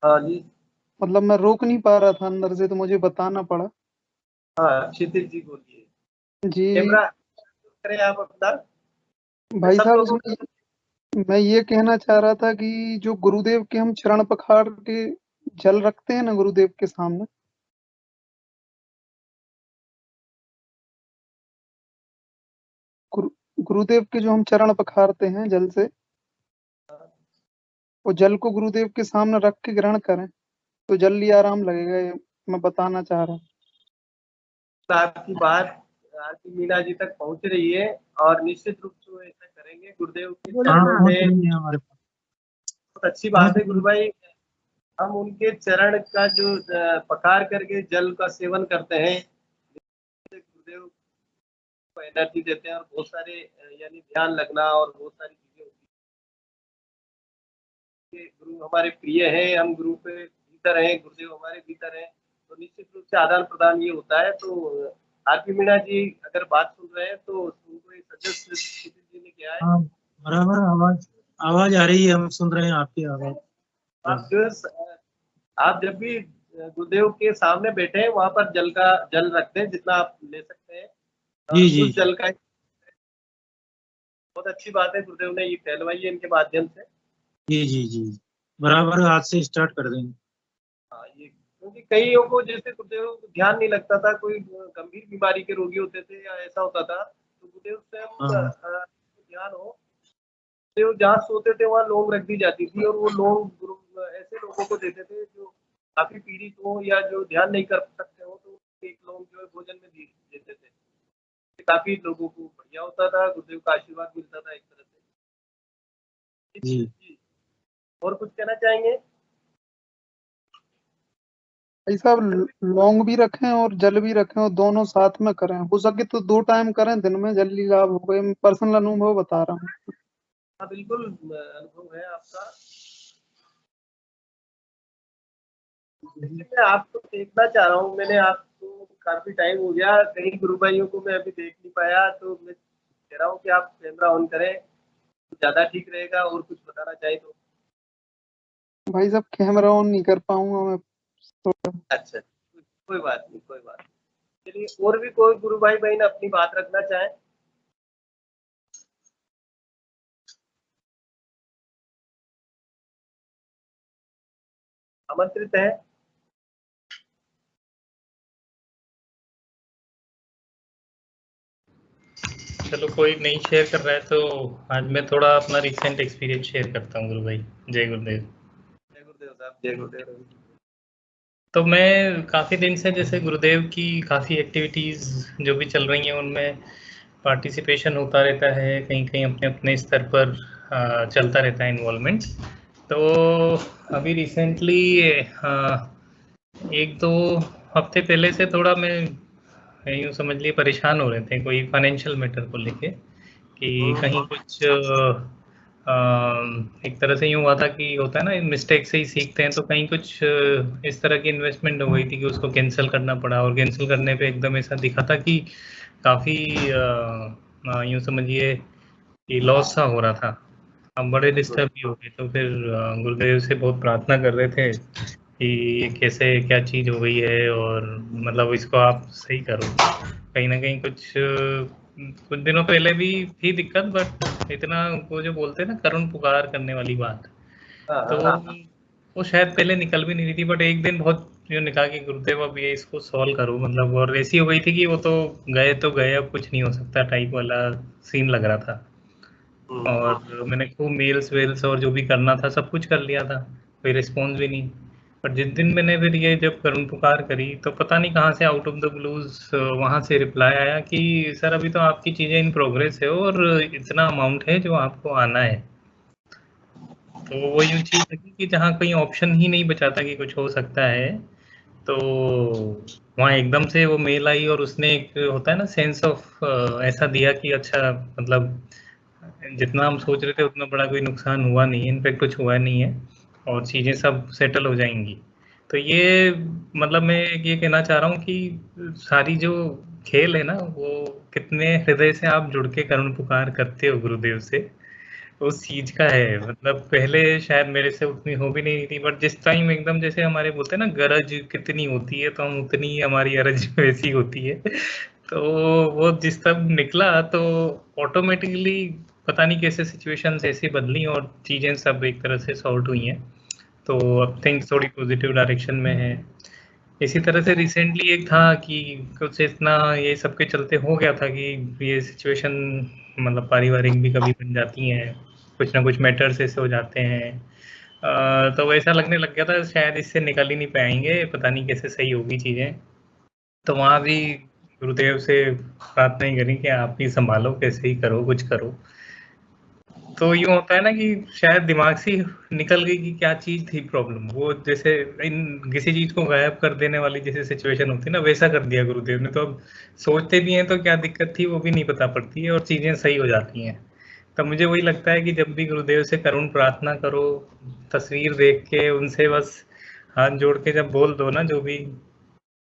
हाँ जी। मतलब मैं रोक नहीं पा रहा था अंदर से, तो मुझे बताना पड़ा। हाँ, क्षितिज जी बोलिए। जी कैमरा करें आप अपना। भाई सब साहब, लोगों इसमें मैं ये कहना चाह रहा था कि जो गुरुदेव के हम चरण पखार के जल रखते हैं ना गुरुदेव के सामने, गुरुदेव के जो हम चरण पखारते हैं जल से, वो जल को गुरुदेव के सामने रख के ग्रहण करें तो जल्दी आराम लगेगा। ये मैं बताना चाह रहा हूँ। आपकी बात आरती मीना जी तक पहुंच रही है, और निश्चित रूप से वो ऐसा करेंगे। गुरुदेव के चरणों में हमारे पास बहुत अच्छी बात है गुरु भाई। हम उनके चरण का जो पकार करके जल का सेवन करते हैं, गुरुदेव को एनर्जी देते हैं, और बहुत सारे यानी ध्यान लगना और बहुत सारी चीजें होती है। गुरु हमारे प्रिय हैं, हम गुरु के भीतर हैं, गुरुदेव हमारे भीतर हैं, तो निश्चित रूप से आदान प्रदान ये होता है। तो आरती मीणा जी अगर बात सुन रहे हैं तो उनको ये सजेस्ट जी ने किया है। हाँ, बराबर आवाज आ रही है, हम सुन रहे हैं आपकी आवाज। आप जब भी गुरुदेव के सामने बैठे हैं, वहां पर जल रखते हैं जितना आप ले सकते हैं। जी जी उस जल का बहुत अच्छी बात है, गुरुदेव ने ये फैलवाई है इनके माध्यम से। जी जी जी, बराबर आज से स्टार्ट कर देंगे। हाँ, ये क्योंकि कईयों को जैसे गुरुदेव को ध्यान नहीं लगता था, कोई गंभीर बीमारी के रोगी होते थे या ऐसा होता था, तो गुरुदेव स्वयं ध्यान हो, गुरुदेव जहाँ सोते थे वहाँ लौंग रख दी जाती थी, और वो लौंग ऐसे लोगों को देते थे जो काफी पीड़ित हो या जो ध्यान नहीं कर सकते हो, तो एक लौंग जो है भोजन में देते थे। काफी लोगों को बढ़िया होता था, गुरुदेव का आशीर्वाद मिलता था एक तरह से। जी, और कुछ कहना चाहेंगे? भाई साहब लौंग भी रखें और जल भी रखें और दोनों साथ में करें, हो सके तो 2 टाइम करें, दिन में जल्दी लाभ हो गए। पर्सनल अनुभव बता रहा हूँ। हाँ बिल्कुल अनुभव है आपका। मैं आपको देखना चाह रहा हूँ, मैंने आपको काफी टाइम हो गया, कई गुरु भाइयों को मैं अभी देख नहीं पाया, तो मैं कह रहा हूँ कि आप कैमरा ऑन करें तो ज्यादा ठीक रहेगा। और कुछ बताना चाहे तो। भाई साहब कैमरा ऑन नहीं कर पाऊंगा मैं। अच्छा, कोई बात नहीं, कोई बात नहीं। चलिए, और भी कोई गुरु भाई बहन अपनी बात रखना चाहे? आमंत्रित है। चलो, कोई नहीं शेयर कर रहा है तो आज मैं थोड़ा अपना रिसेंट एक्सपीरियंस शेयर करता हूँ गुरु भाई। जय गुरुदेव। जय गुरुदेव साहब, जय गुरुदेव। तो मैं काफ़ी दिन से जैसे गुरुदेव की काफ़ी एक्टिविटीज़ जो भी चल रही हैं उनमें पार्टिसिपेशन होता रहता है, कहीं कहीं अपने अपने स्तर पर चलता रहता है इन्वॉल्वमेंट। तो अभी रिसेंटली 1-2 हफ्ते पहले से थोड़ा मैं यूँ समझ लिए परेशान हो रहे थे कोई फाइनेंशियल मैटर को लेके कि कहीं कुछ एक तरह से यूँ हुआ था कि होता है ना, मिस्टेक से ही सीखते हैं, तो कहीं कुछ इस तरह की इन्वेस्टमेंट हो गई थी कि उसको कैंसिल करना पड़ा। और कैंसिल करने पे एकदम ऐसा दिखा था कि काफ़ी यूँ समझिए कि लॉस सा हो रहा था। हम बड़े डिस्टर्ब भी हो गए, तो फिर गुरुदेव से बहुत प्रार्थना कर रहे थे कि ये कैसे क्या चीज़ हो गई है और मतलब इसको आप सही करो। कहीं ना कहीं कुछ दिनों पहले भी थी दिक्कत, बट इतना वो जो बोलते हैं ना करुण पुकार करने वाली बात, तो वो शायद पहले निकल भी नहीं रही थी। बट एक दिन बहुत जो निकला कि गुरुदेव अब ये इसको सॉल्व करो, मतलब और ऐसी हो गई थी कि वो तो गए अब कुछ नहीं हो सकता टाइप वाला सीन लग रहा था। और मैंने खूब मेल्स वेल्स और जो भी करना था सब कुछ कर लिया था, कोई रिस्पॉन्स भी नहीं। पर जिस दिन मैंने फिर ये जब करुण पुकार करी तो पता नहीं कहाँ से आउट ऑफ द ब्लूज वहाँ से रिप्लाई आया कि सर अभी तो आपकी चीज़ें इन प्रोग्रेस है और इतना अमाउंट है जो आपको आना है। तो वो यूँ चीज़ लगी कि जहाँ कहीं ऑप्शन ही नहीं बचा था कि कुछ हो सकता है, तो वहाँ एकदम से वो मेल आई और उसने एक होता है ना सेंस ऑफ ऐसा दिया कि अच्छा मतलब जितना हम सोच रहे थे उतना बड़ा कोई नुकसान हुआ नहीं है, इनफैक्ट कुछ हुआ नहीं है और चीज़ें सब सेटल हो जाएंगी। तो ये मतलब मैं ये कहना चाह रहा हूँ कि सारी जो खेल है ना वो कितने हृदय से आप जुड़ के करुण पुकार करते हो गुरुदेव से, उस चीज का है। मतलब पहले शायद मेरे से उतनी हो भी नहीं थी, बट जिस टाइम एकदम जैसे हमारे बोलते हैं ना गरज कितनी होती है तो हम उतनी ही हमारी अरज वैसी होती है। तो वो जिस तब निकला तो ऑटोमेटिकली पता नहीं कैसे सिचुएशंस ऐसी बदली और चीजें सब एक तरह से सॉर्ट हुई हैं। तो अब थिंग्स थोड़ी पॉजिटिव डायरेक्शन में है। इसी तरह से रिसेंटली एक था कि कुछ इतना ये सबके चलते हो गया था कि ये सिचुएशन मतलब पारिवारिक भी कभी बन जाती हैं, कुछ ना कुछ मैटर्स ऐसे हो जाते हैं। तो ऐसा लगने लग गया था शायद इससे निकल ही नहीं पाएंगे, पता नहीं कैसे सही होगी चीज़ें। तो वहाँ भी गुरुदेव से प्रार्थना ही करी कि आप ही संभालो, कैसे ही करो कुछ करो। तो यूँ होता है ना कि शायद दिमाग से निकल गई कि क्या चीज़ थी प्रॉब्लम, वो जैसे इन किसी चीज़ को गायब कर देने वाली जैसे सिचुएशन होती है ना, वैसा कर दिया गुरुदेव ने। तो अब सोचते भी हैं तो क्या दिक्कत थी वो भी नहीं पता पड़ती है और चीज़ें सही हो जाती हैं। तो मुझे वही लगता है कि जब भी गुरुदेव से करुण प्रार्थना करो, तस्वीर देख के उनसे बस हाथ जोड़ के जब बोल दो ना जो भी,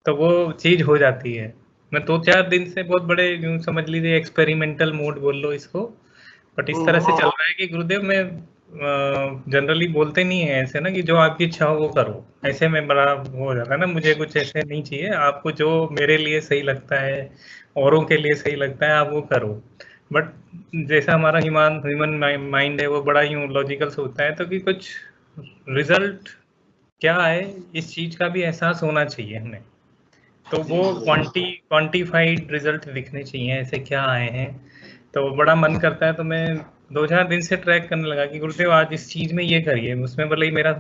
तो वो चीज़ हो जाती है। मैं 2-4 दिन से बहुत बड़े यूँ समझ लीजिए एक्सपेरिमेंटल मोड बोल लो इसको, बट इस तरह से चल रहा है कि गुरुदेव मैं जनरली बोलते नहीं है ऐसे ना कि जो आपकी इच्छा हो वो करो, ऐसे में बड़ा वो हो जाता है ना, मुझे कुछ ऐसे नहीं चाहिए, आपको जो मेरे लिए सही लगता है औरों के लिए सही लगता है आप वो करो। बट जैसा हमारा ह्यूमन माइंड है वो बड़ा यूँ लॉजिकल सोचता है, तो कि कुछ रिजल्ट क्या है इस चीज का भी एहसास होना चाहिए हमें। तो वो क्वांटिफाइड रिजल्ट दिखने चाहिए ऐसे क्या आए हैं। तो बड़ा मन करता है, तो मैं 2-4 दिन से ट्रैक करने लगा कि गुरुदेव आज इस चीज में ये करिए, उसमें भले ही मेरा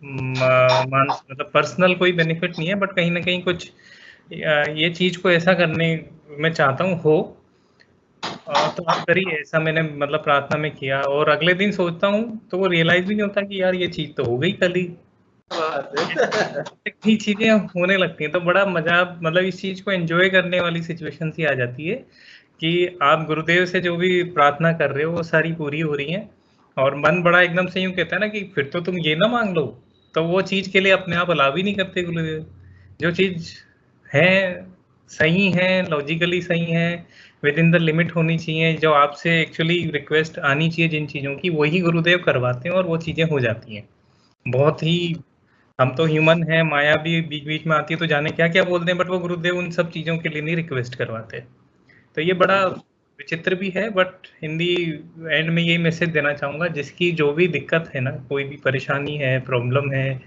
मतलब पर्सनल कोई बेनिफिट नहीं है, बट कहीं ना कहीं कुछ ये चीज को ऐसा करने मैं चाहता हूँ हो, तो आप करिए ऐसा। मैंने मतलब प्रार्थना में किया और अगले दिन सोचता हूँ तो वो रियलाइज भी नहीं होता कि यार ये चीज तो हो गई कल ही, ये चीजें होने लगती हैं तो बड़ा मजा, मतलब इस चीज को एंजॉय करने वाली सिचुएशन सी आ जाती है कि आप गुरुदेव से जो भी प्रार्थना कर रहे हो वो सारी पूरी हो रही है, और मन बड़ा एकदम से यूं कहता है ना कि फिर तो तुम ये ना मांग लो, तो वो चीज के लिए अपने आप अलाव ही नहीं करते गुरुदेव। जो चीज है सही है, लॉजिकली सही है, विद इन द लिमिट होनी चाहिए, जो आपसे एक्चुअली रिक्वेस्ट आनी चाहिए जिन चीजों की, वही गुरुदेव करवाते हैं और वो चीजें हो जाती हैं। बहुत ही, हम तो ह्यूमन हैं, माया भी बीच बीच में आती है तो जाने क्या क्या बोलते हैं, बट वो गुरुदेव उन सब चीजों के लिए नहीं रिक्वेस्ट करवाते। तो ये बड़ा विचित्र भी है, बट हिंदी एंड में यही मैसेज देना चाहूंगा, जिसकी जो भी दिक्कत है ना, कोई भी परेशानी है, प्रॉब्लम है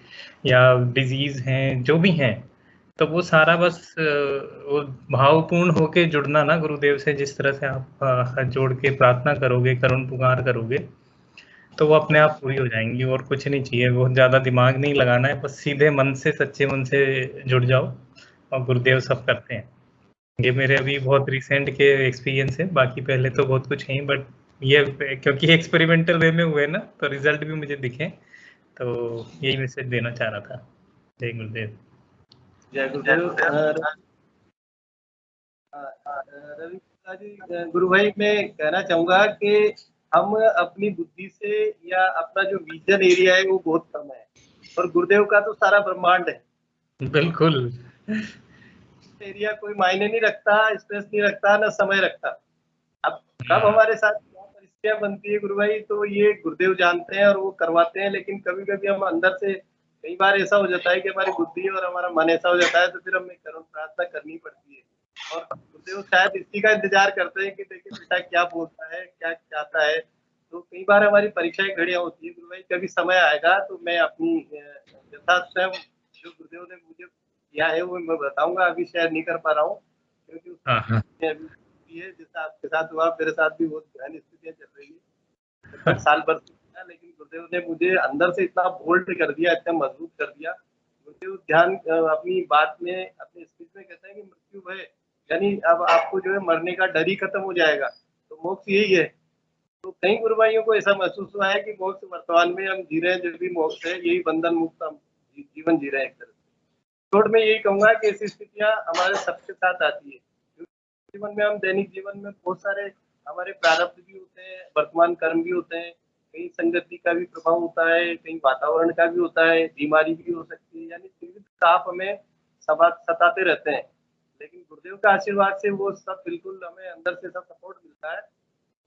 या डिजीज है, जो भी है, तो वो सारा बस वो भावपूर्ण होके जुड़ना ना गुरुदेव से, जिस तरह से आप हाथ जोड़ के प्रार्थना करोगे, करुण पुकार करोगे, तो वो अपने आप पूरी हो जाएंगी। और कुछ नहीं चाहिए, बहुत ज़्यादा दिमाग नहीं लगाना है, बस सीधे मन से, सच्चे मन से जुड़ जाओ और गुरुदेव सब करते हैं। ये मेरे अभी बहुत रिसेंट के एक्सपीरियंस है, बाकी पहले तो बहुत कुछ है, बट ये क्योंकि एक्सपेरिमेंटल वे में हुए ना, तो रिजल्ट भी मुझे दिखे, तो यही मैसेज देना चाह रहा था। जय गुरुदेव। जय गुरुदेव। रवि जी, गुरु भाई मैं कहना चाहूंगा कि हम अपनी बुद्धि से या अपना जो विजन एरिया है वो बहुत कम है, और गुरुदेव का तो सारा ब्रह्मांड है। बिल्कुल। एरिया कोई मायने नहीं रखता, स्पेस नहीं रखता, ना समय रखता। अब कब हमारे साथ क्या परिस्थितियां बनती है गुरु भाई, तो ये गुरुदेव जानते हैं और वो करवाते हैं। लेकिन कभी कभी हम अंदर से, कई बार ऐसा हो जाता है कि हमारी बुद्धि और हमारा मन ऐसा हो जाता है, तो फिर हमें करुण प्रार्थना करनी पड़ती है। और गुरुदेव शायद इसी का इंतजार करते हैं कि देखिए बेटा क्या बोलता है, क्या चाहता है। तो कई बार हमारी परीक्षाएं घड़ियां होती है गुरु भाई, कभी समय आएगा तो मैं अपनी यथास्वयं जो गुरुदेव ने मुझे किया है वो मैं बताऊंगा, अभी शेयर नहीं कर पा रहा हूँ क्योंकि है जैसा आपके साथ हुआ, मेरे साथ भी बहुत गहन स्थितियां चल रही है साल भर से। लेकिन गुरुदेव ने मुझे अंदर से इतना बोल्ड कर दिया, इतना मजबूत कर दिया। गुरुदेव ध्यान अपनी बात में, अपनी स्पीच में कहते हैं कि मृत्यु है, यानी अब आपको जो है मरने का डर ही खत्म हो जाएगा, तो मोक्ष यही है। तो कई गुरु भाइयों को ऐसा महसूस हुआ है कि मोक्ष वर्तमान में हम जी रहे हैं, जो भी मोक्ष है यही बंधन मुक्त हम जीवन जी रहे हैं एक तरह से। छोड़ में यही कहूंगा कि ऐसी स्थितियां हमारे सबके साथ आती है जीवन में। हम दैनिक जीवन में बहुत सारे हमारे प्रारब्ध भी होते हैं, वर्तमान कर्म भी होते हैं, कहीं संगति का भी प्रभाव होता है, कहीं वातावरण का भी होता है, बीमारी भी हो सकती है, यानी विविध ताप हमें सताते रहते हैं। लेकिन गुरुदेव का आशीर्वाद से वो सब बिल्कुल हमें अंदर से सब सपोर्ट मिलता है।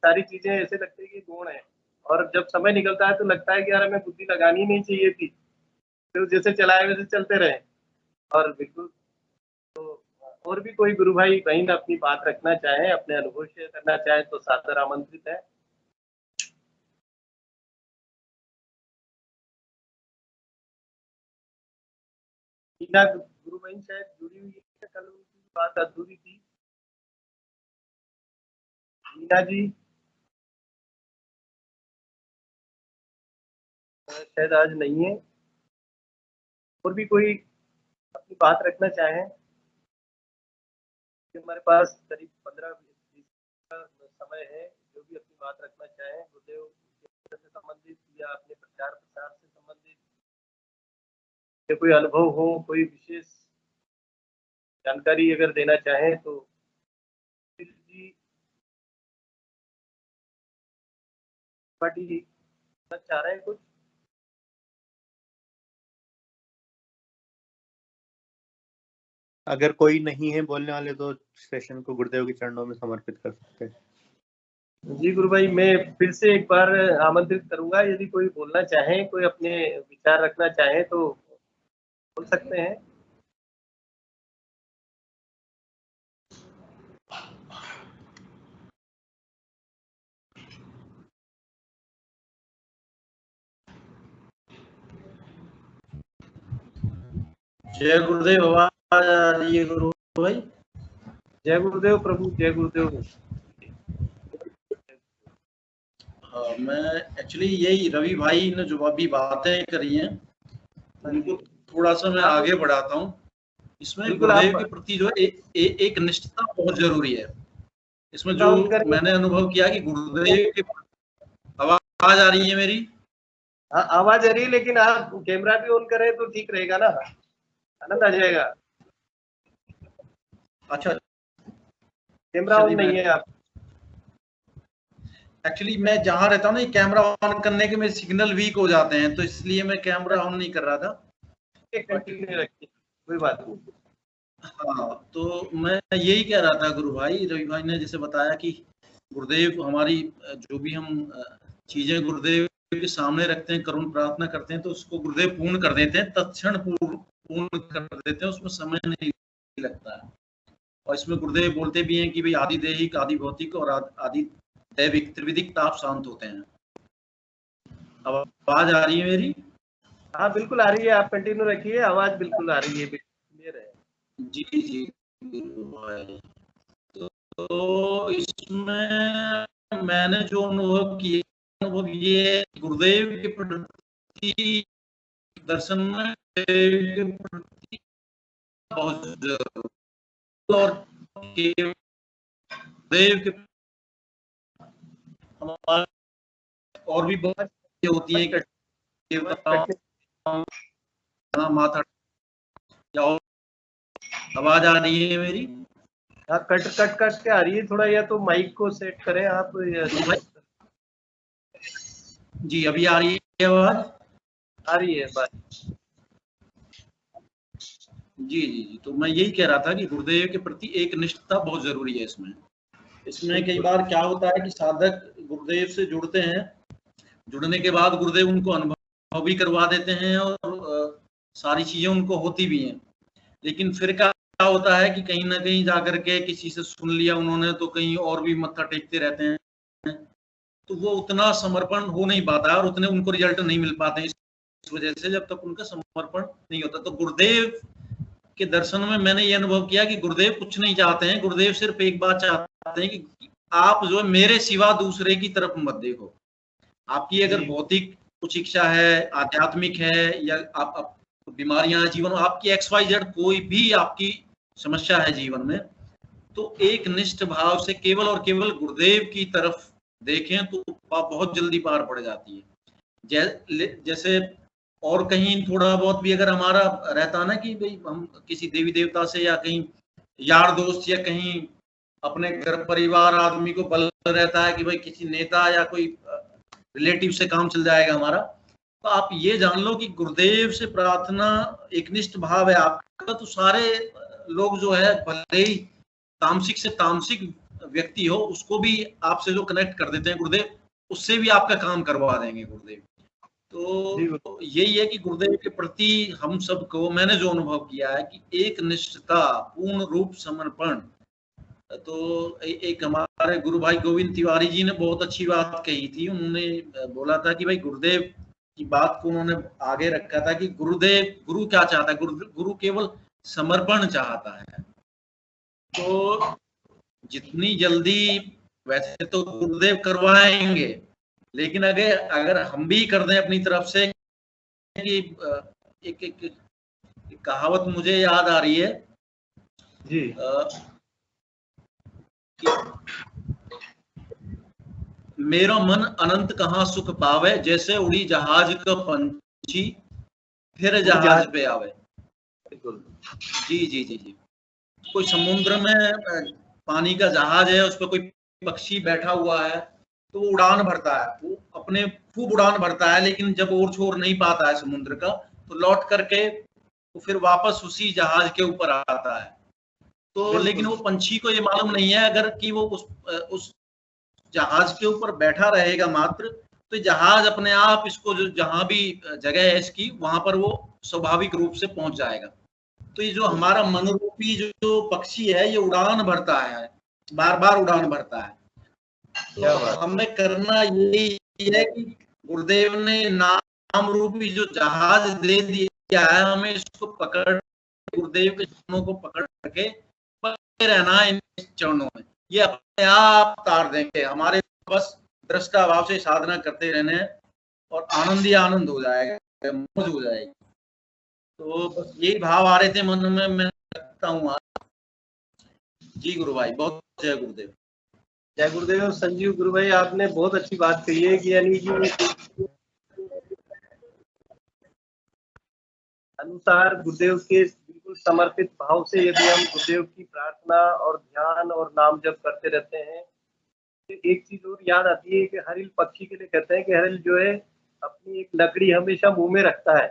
सारी चीजें ऐसे लगती है कि गुण है, और जब समय निकलता है तो लगता है कि यार हमें बुद्धि लगानी नहीं चाहिए थी, तो जैसे चलाए वैसे चलते रहे। और बिल्कुल, तो और भी कोई गुरु भाई बहन अपनी बात रखना चाहे, अपने अनुभव शेयर करना चाहे तो सादर आमंत्रित है। मीना गुरु बहन शायद जुड़ी हुई है, कल उनकी बात अधूरी थी। मीना जी शायद आज नहीं है। और भी कोई अपनी बात रखना चाहे? हमारे पास करीब 15-20 का समय है, जो भी अपनी बात रखना चाहे गुरुदेव से संबंधित या अपने प्रचार प्रसार से संबंधित, या कोई अनुभव हो, कोई विशेष जानकारी अगर देना चाहें तो जी पार्टी चाह रहे हैं कुछ। अगर कोई नहीं है बोलने वाले तो सेशन को गुरुदेव के चरणों में समर्पित कर सकते हैं। जी गुरु भाई, मैं फिर से एक बार आमंत्रित करूंगा, यदि कोई बोलना चाहे, कोई अपने विचार रखना चाहे तो बोल सकते हैं। जय गुरुदेव, आवाज आ रही है गुरु भाई? जय गुरुदेव प्रभु, जय गुरुदेव। मैं एक्चुअली यही रवि भाई ने जो अभी बातें करी हैं उनको थोड़ा सा मैं आगे बढ़ाता हूँ। इसमें गुरुदेव के प्रति जो एक निष्ठता बहुत जरूरी है। इसमें जो मैंने अनुभव किया कि गुरुदेव के, आवाज आ रही है मेरी? हाँ आवाज आ रही है, लेकिन आप कैमरा भी ऑन करें तो ठीक रहेगा ना, आनंद आ जाएगा। अच्छा, कैमरा ऑन नहीं है आप। एक्चुअली मैं जहाँ रहता हूँ ना, कैमरा ऑन करने के मेरे सिग्नल वीक हो जाते हैं, तो इसलिए मैं कैमरा ऑन नहीं कर रहा था। कंटिन्यू रखिए, कोई बात नहीं। हाँ, तो मैं यही कह रहा था गुरु भाई, रवि भाई ने जैसे बताया कि गुरुदेव हमारी जो भी हम चीजें गुरुदेव के सामने रखते हैं, करुण प्रार्थना करते हैं, तो उसको गुरुदेव पूर्ण कर देते हैं, तत्क्षण पूर्ण कर देते हैं, उसमें समय नहीं लगता है। और इसमें गुरुदेव बोलते भी हैं कि भाई आदि देहिक, आदि भौतिक और आदि दैविक त्रिविधिक ताप शांत होते हैं। अब आवाज आ रही है मेरी? हाँ बिल्कुल आ रही है, आप कंटिन्यू रखिए, आवाज बिल्कुल आ रही है, क्लियर है। जी जी। तो इसमें मैंने जो अनुभव किया, अनुभव ये गुरुदेव के प्रति दर्शन में के प्रति बहुत जरूर, और गुरुदेव के हमारे और भी बहुत होती है कि देवता माथा, आवाज आ रही है मेरी? हाँ कट कट कट के आ रही है थोड़ा, या तो माइक को सेट करें आप या जी। अभी आ रही है आवाज? आ रही है बात। जी जी जी। तो मैं यही कह रहा था कि गुरुदेव के प्रति एक निष्ठता बहुत जरूरी है। इसमें कई बार क्या होता है कि साधक गुरुदेव से जुड़ते हैं, जुड़ने के बाद गुरुदेव उनको अनुभव भी करवा देते हैं और सारी चीजें उनको होती भी हैं, लेकिन फिर क्या होता है कि कहीं ना कहीं जाकर के किसी से सुन लिया उन्होंने तो कहीं और भी मत्था टेकते रहते हैं, तो वो उतना समर्पण हो नहीं पाता और उतने उनको रिजल्ट नहीं मिल पाते इस वजह से, जब तक उनका समर्पण नहीं होता। तो गुरुदेव के दर्शन में मैंने ये अनुभव किया कि गुरुदेव कुछ नहीं चाहते हैं, गुरुदेव सिर्फ एक बात चाहते हैं कि आप जो है मेरे सिवा दूसरे की तरफ मत देखो। आपकी अगर भौतिक कुछ इच्छा है, आध्यात्मिक है, या आप बीमारियां हैं जीवन में, आपकी XYZ कोई भी आपकी समस्या है जीवन में, तो एक निष्ठ भाव से केवल और केवल गुरुदेव की तरफ देखें तो बहुत जल्दी पार पड़ जाती है। जैसे और कहीं थोड़ा बहुत भी अगर हमारा रहता ना कि भाई हम किसी देवी देवता से या कहीं यार दोस्त या कहीं अपने घर परिवार आदमी को बल रहता है कि भाई किसी नेता या कोई रिलेटिव से काम चल जाएगा हमारा, तो आप ये जान लो कि गुरुदेव से प्रार्थना एक निष्ठ भाव है आपका, तो सारे लोग जो है भले ही तामसिक से तामसिक व्यक्ति हो, उसको भी आपसे जो कनेक्ट कर देते हैं गुरुदेव, उससे भी आपका काम करवा देंगे गुरुदेव। तो यही है कि गुरुदेव के प्रति हम सबको मैंने जो अनुभव किया है कि एक निष्ठता, पूर्ण रूप समर्पण। तो एक हमारे गुरु भाई गोविंद तिवारी जी ने बहुत अच्छी बात कही थी, उन्होंने बोला था कि भाई गुरुदेव की बात को उन्होंने आगे रखा था कि गुरु क्या चाहता है, गुरु केवल समर्पण चाहता है। तो जितनी जल्दी, वैसे तो गुरुदेव करवाएंगे, लेकिन अगर हम भी कर दें अपनी तरफ से कि एक कहावत मुझे याद आ रही है जी, मेरा मन अनंत कहाँ सुख पावे, जैसे उड़ी जहाज का पंछी फिर जहाज पे आवे। जी जी जी जी। कोई समुद्र में पानी का जहाज है, उस पर कोई पक्षी बैठा हुआ है, तो वो उड़ान भरता है, वो अपने खूब उड़ान भरता है, लेकिन जब और छोर नहीं पाता है समुद्र का, तो लौट करके तो फिर वापस उसी जहाज के ऊपर आता है। तो लेकिन वो पंछी को ये मालूम नहीं है अगर कि वो उस जहाज के ऊपर बैठा रहेगा मात्र, तो जहाज अपने आप इसको जो जहां भी जगह है इसकी, वहां पर वो स्वाभाविक रूप से पहुंच जाएगा। तो ये जो हमारा मनोरूपी जो पक्षी है, ये उड़ान भरता है, बार बार उड़ान भरता है। तो हमें करना यही है कि गुरुदेव ने नाम रूपी जो जहाज दे दिया है, हमें इसको पकड़, गुरुदेव के चरणों को पकड़ के रहना है इन चरणों में, ये अपने आप तार देंगे। हमारे बस दृष्टा भाव से साधना करते रहने और आनंद ही आनंद हो जाएगा, मौज हो जाएगी। तो बस यही भाव आ रहे थे मन में, मैं रखता हूँ। जी गुरु भाई, बहुत जय गुरुदेव। जय गुरुदेव। संजीव गुरु भाई, आपने बहुत अच्छी बात कही है कि यानी कि अनुसार गुरुदेव के बिल्कुल समर्पित भाव से यदि हम गुरुदेव की प्रार्थना और ध्यान और नाम जप करते रहते हैं, तो एक चीज और याद आती है कि हरिल पक्षी के लिए कहते हैं कि हरिल जो है अपनी एक लकड़ी हमेशा मुंह में रखता है।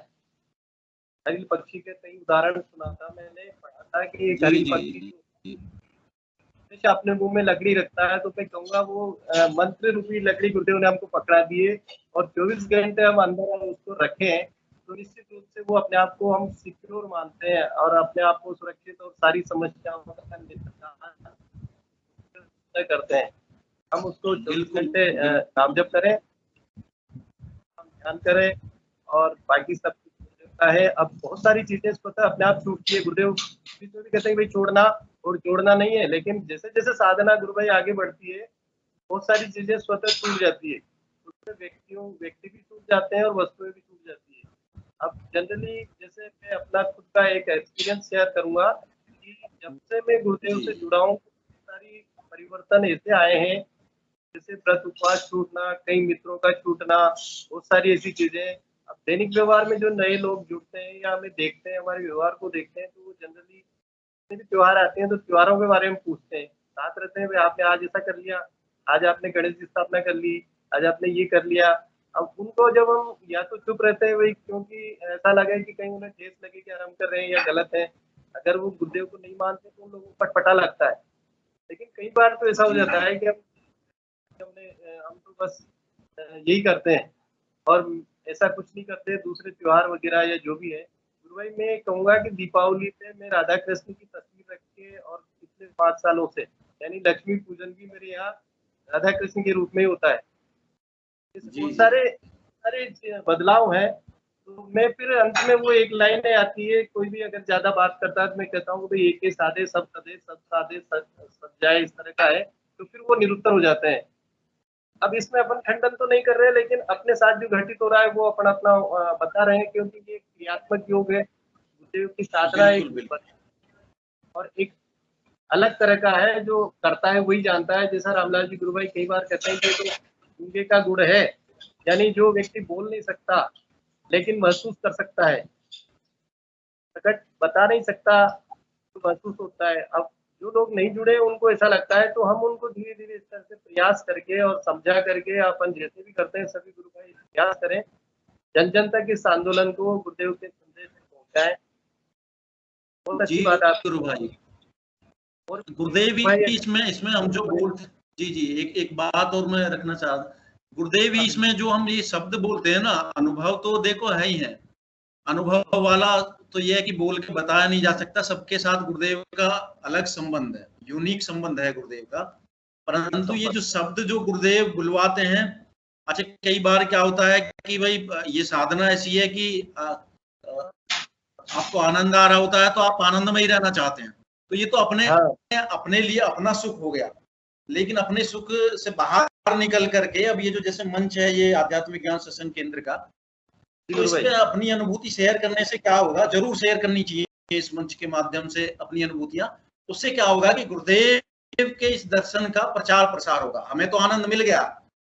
हरिल पक्षी के कई उदाहरण सुना था मैंने, पढ़ा था कि एक हरिल पक्षी हमेशा अपने मुंह में लकड़ी रखता है। तो मैं कहूँगा वो मंत्र रूपी लकड़ी गुरुदेव ने हमको पकड़ा दिए और 24 घंटे हम अंदर उसको रखें तो निश्चित रूप से वो अपने आप को हम सिक्योर मानते हैं और अपने आप को सुरक्षित और सारी समस्याओं का निपटान करते हैं। हम उसको 24 घंटे नाम जप करें, हम ध्यान करें और बाकी सब कुछ होता है। अब बहुत सारी चीजें पता है अपने आप छूटती है। गुरुदेव भी कहते हैं भाई छोड़ना और जोड़ना नहीं है, लेकिन जैसे जैसे साधना गुरु भाई आगे बढ़ती है बहुत सारी चीजें स्वतः छूट जाती है। उसमें व्यक्ति भी छूट जाते हैं और वस्तुएं भी छूट जाती है। अब जनरली जैसे मैं अपना खुद का एक एक्सपीरियंस शेयर करूंगा कि जब से मैं गुरुदेव से जुड़ा हूँ सारी परिवर्तन ऐसे आए हैं, जैसे व्रत उपवास छूटना, कई मित्रों का छूटना, बहुत सारी ऐसी चीजें। अब दैनिक व्यवहार में जो नए लोग जुड़ते हैं या हमें देखते हैं, हमारे व्यवहार को देखते हैं, तो वो जनरली भी त्योहार आते हैं तो त्योहारों के बारे में पूछते हैं, साथ रहते हैं भाई आपने आज ऐसा कर लिया, आज आपने गणेश की स्थापना कर ली, आज आपने ये कर लिया। अब उनको जब हम या तो चुप रहते हैं भाई क्योंकि ऐसा लगे कि कहीं उन्हें ठेस लगे कि आराम कर रहे हैं या गलत है, अगर वो गुरुदेव को नहीं मानते तो उन लोगों को पटपटा लगता है। लेकिन कई बार तो ऐसा हो जाता है कि हम तो बस यही करते हैं और ऐसा कुछ नहीं करते दूसरे त्योहार वगैरह या जो भी है। गुरु भाई मैं कहूँगा कि दीपावली पे मैं राधा कृष्ण की तस्वीर रख के और पिछले 5 सालों से यानी लक्ष्मी पूजन भी मेरे यहाँ राधा कृष्ण के रूप में होता है। बहुत सारे बदलाव है। तो मैं फिर अंत में वो एक लाइन आती है, कोई भी अगर ज्यादा बात करता है तो मैं कहता हूँ भाई एक ही साधे सब सदे सब साधे सब जाए, इस तरह का है तो फिर वो निरुत्तर हो जाते हैं। अब इसमें अपन खंडन तो नहीं कर रहे, लेकिन अपने साथ जो घटित हो रहा है वो अपन अपना बता रहे हैं, क्योंकि ये क्रियात्मक योग है, गुरुदेव की साधना एक और एक अलग तरह का है, जो करता है वही जानता है। जैसा रामलाल जी गुरु भाई कई बार कहते हैं कि तो गूंगे का गुण है, यानी जो व्यक्ति बोल नहीं सकता लेकिन महसूस कर सकता है, प्रकट बता नहीं सकता तो महसूस होता है। अब जो लोग नहीं जुड़े उनको ऐसा लगता है, तो हम उनको धीरे धीरे इस तरह से प्रयास करके और समझा करके अपन जैसे भी करते हैं सभी गुरु भाई प्रयास करें जन जन तक इस आंदोलन को गुरुदेव के संदेश में पहुंचाएं। बहुत अच्छी बात आप गुरु भाई और गुरुदेव भी इसमें हम जो बोल जी एक बात और मैं रखना चाहता, गुरुदेव भी इसमें जो हम ये शब्द बोलते हैं ना, अनुभव तो देखो है ही है, अनुभव वाला तो ये है कि बोल के बताया नहीं जा सकता। सबके साथ गुरुदेव का अलग संबंध है, यूनिक संबंध है गुरुदेव का। परंतु ये जो शब्द जो गुरुदेव बुलवाते हैं, अच्छा कई बार क्या होता है कि भाई ये साधना ऐसी है कि आपको आनंद आ रहा होता है तो आप आनंद में ही रहना चाहते हैं, तो ये तो अपने लिए अपना सुख हो गया। लेकिन अपने सुख से बाहर निकल करके अब ये जो जैसे मंच है ये आध्यात्मिक ज्ञान सत्संग केंद्र का, तो इस पे अपनी अनुभूति शेयर करने से क्या होगा, जरूर शेयर करनी चाहिए इस मंच के माध्यम से अपनी अनुभूतियां। उससे क्या होगा कि गुरुदेव के इस दर्शन का प्रचार प्रसार होगा। हमें तो आनंद मिल गया,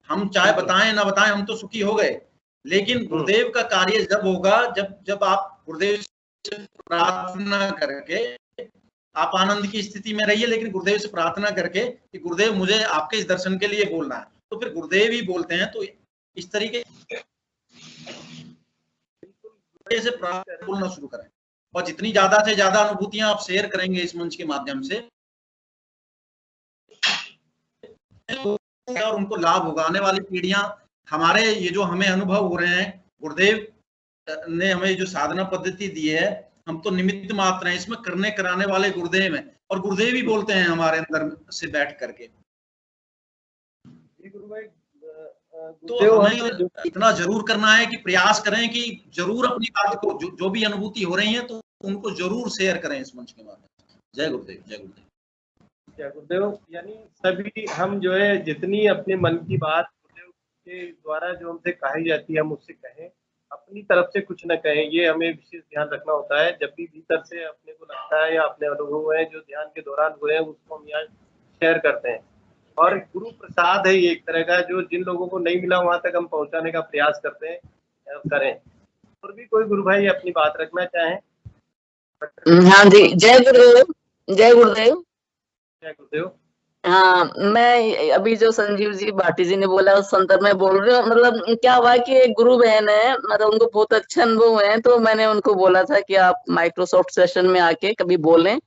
हम चाहे बताएं ना बताएं हम तो सुखी हो गए, लेकिन गुरुदेव का कार्य जब होगा जब आप गुरुदेव से प्रार्थना करके आप आनंद की स्थिति में रहिए, लेकिन गुरुदेव से प्रार्थना करके कि गुरुदेव मुझे आपके इस दर्शन के लिए बोलना है, तो फिर गुरुदेव ही बोलते हैं। तो इस तरीके से बोलना शुरू करें और जितनी ज्यादा से ज्यादा अनुभूतियां आप शेयर करेंगे इस मंच के माध्यम से और उनको लाभ होगा। आने वाली पीढ़ियां हमारे ये जो हमें अनुभव हो रहे हैं, गुरुदेव ने हमें जो साधना पद्धति दी है, हम तो निमित्त मात्र हैं, इसमें करने कराने वाले गुरुदेव हैं और गुरुदेव ही बोलते हैं हमारे अंदर से बैठ करके। तो हमें इतना जरूर करना है कि प्रयास करें कि जरूर अपनी बात को जो भी अनुभूति हो रही है तो उनको जरूर शेयर करें इस मंच के माध्यम से। जय गुरुदेव, जय गुरुदेव, जय गुरुदेव। यानी सभी हम जो है जितनी अपने मन की बात गुरुदेव के द्वारा जो हमसे कही जाती है हम उससे कहें, अपनी तरफ से कुछ न कहें, ये हमें विशेष ध्यान रखना होता है। जब भी भीतर से अपने को लगता है या अपने अनुभव है जो ध्यान के दौरान हुए हैं उसको हम यहाँ शेयर करते हैं। और गुरु प्रसाद है ये एक तरह का, जो जिन लोगों को नहीं मिला वहां तक हम पहुंचाने का प्रयास करते हैं करें। और भी कोई गुरु भाई अपनी बात रखना चाहें? हाँ जी, जय गुरुदेव। जय गुरुदेव। जय गुरुदेव। हाँ, मैं अभी जो संजीव जी भाटी जी ने बोला उस संदर्भ में बोल रही हूँ। मतलब क्या हुआ कि एक गुरु बहन है, मतलब उनको बहुत अच्छे अनुभव है, तो मैंने उनको बोला था कि आप माइक्रोसॉफ्ट सेशन में आके कभी बोलें।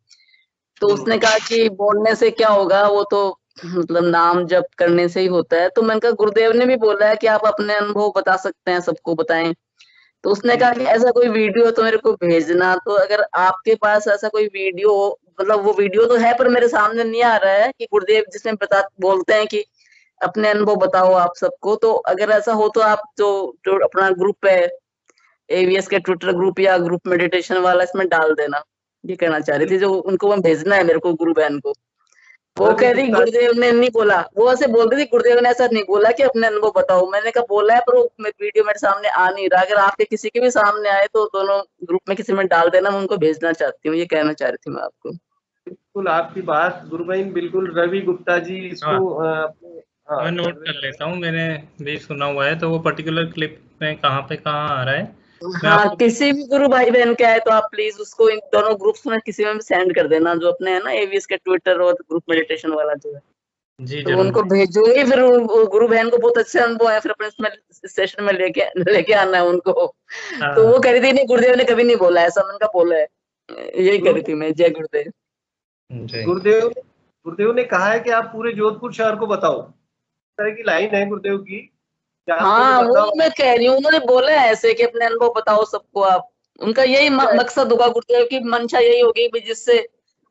तो उसने कहा कि बोलने से क्या होगा, वो तो मतलब नाम जप करने से ही होता है। तो मैंने कहा गुरुदेव ने भी बोला है कि आप अपने अनुभव बता सकते हैं, सबको बताएं। तो उसने कहा कि ऐसा कोई वीडियो तो मेरे को भेजना। तो अगर आपके पास ऐसा कोई वीडियो, मतलब वो वीडियो तो है पर मेरे सामने नहीं आ रहा है कि गुरुदेव जिसमें बोलते हैं कि अपने अनुभव बताओ आप सबको, तो अगर ऐसा हो तो आप जो अपना ग्रुप है एवीएस के ट्विटर ग्रुप या ग्रुप मेडिटेशन वाला, इसमें डाल देना। ये कहना चाह रही थी, जो उनको मैं भेजना है मेरे को गुरु बहन को। वो कह रही गुरुदेव ने नहीं बोला, वो ऐसे बोल रही थी गुरुदेव ने ऐसा नहीं बोला कि अपने अनुभव बताओ। मैंने कहा बोला है पर वो वीडियो मेरे सामने आ नहीं रहा। अगर आपके किसी के भी सामने आए तो दोनों ग्रुप में किसी में डाल देना, मैं उनको भेजना चाहती हूँ। ये कहना चाह रही थी मैं आपको। बिल्कुल आपकी बात गुरु भाई, बिल्कुल रवि गुप्ता जी इसको मैं नोट कर लेता हूँ, मैंने भी सुना हुआ है। तो वो पर्टिकुलर क्लिप में कहाँ आ रहा है? हाँ, किसी भी गुरु भाई बहन के आए तो आप प्लीज उसको इन दोनों ग्रुप्स में किसी में भी सेंड कर देना, जो अपने है ना एवीएस के ट्विटर और ग्रुप मेडिटेशन वाला जो है। जी तो उनको भेजूंगी, फिर वो गुरु बहन को बहुत अच्छे अनुभव है, फिर अपने इसमें सेशन में लेके आना है उनको। तो वो कह रही थी नहीं गुरुदेव ने कभी नहीं बोला ऐसा, मैंने कहा बोला है। यही कह रही थी मैं। जय गुरुदेव। गुरुदेव ने कहा है कि आप पूरे जोधपुर शहर को बताओ, इस तरह की लाइन है गुरुदेव की। हाँ, वो मैं कह रही हूँ, उन्होंने बोला है ऐसे कि अपने अनुभव बताओ सबको आप। उनका यही मकसद होगा, गुरुदेव की मंशा यही होगी भी, जिससे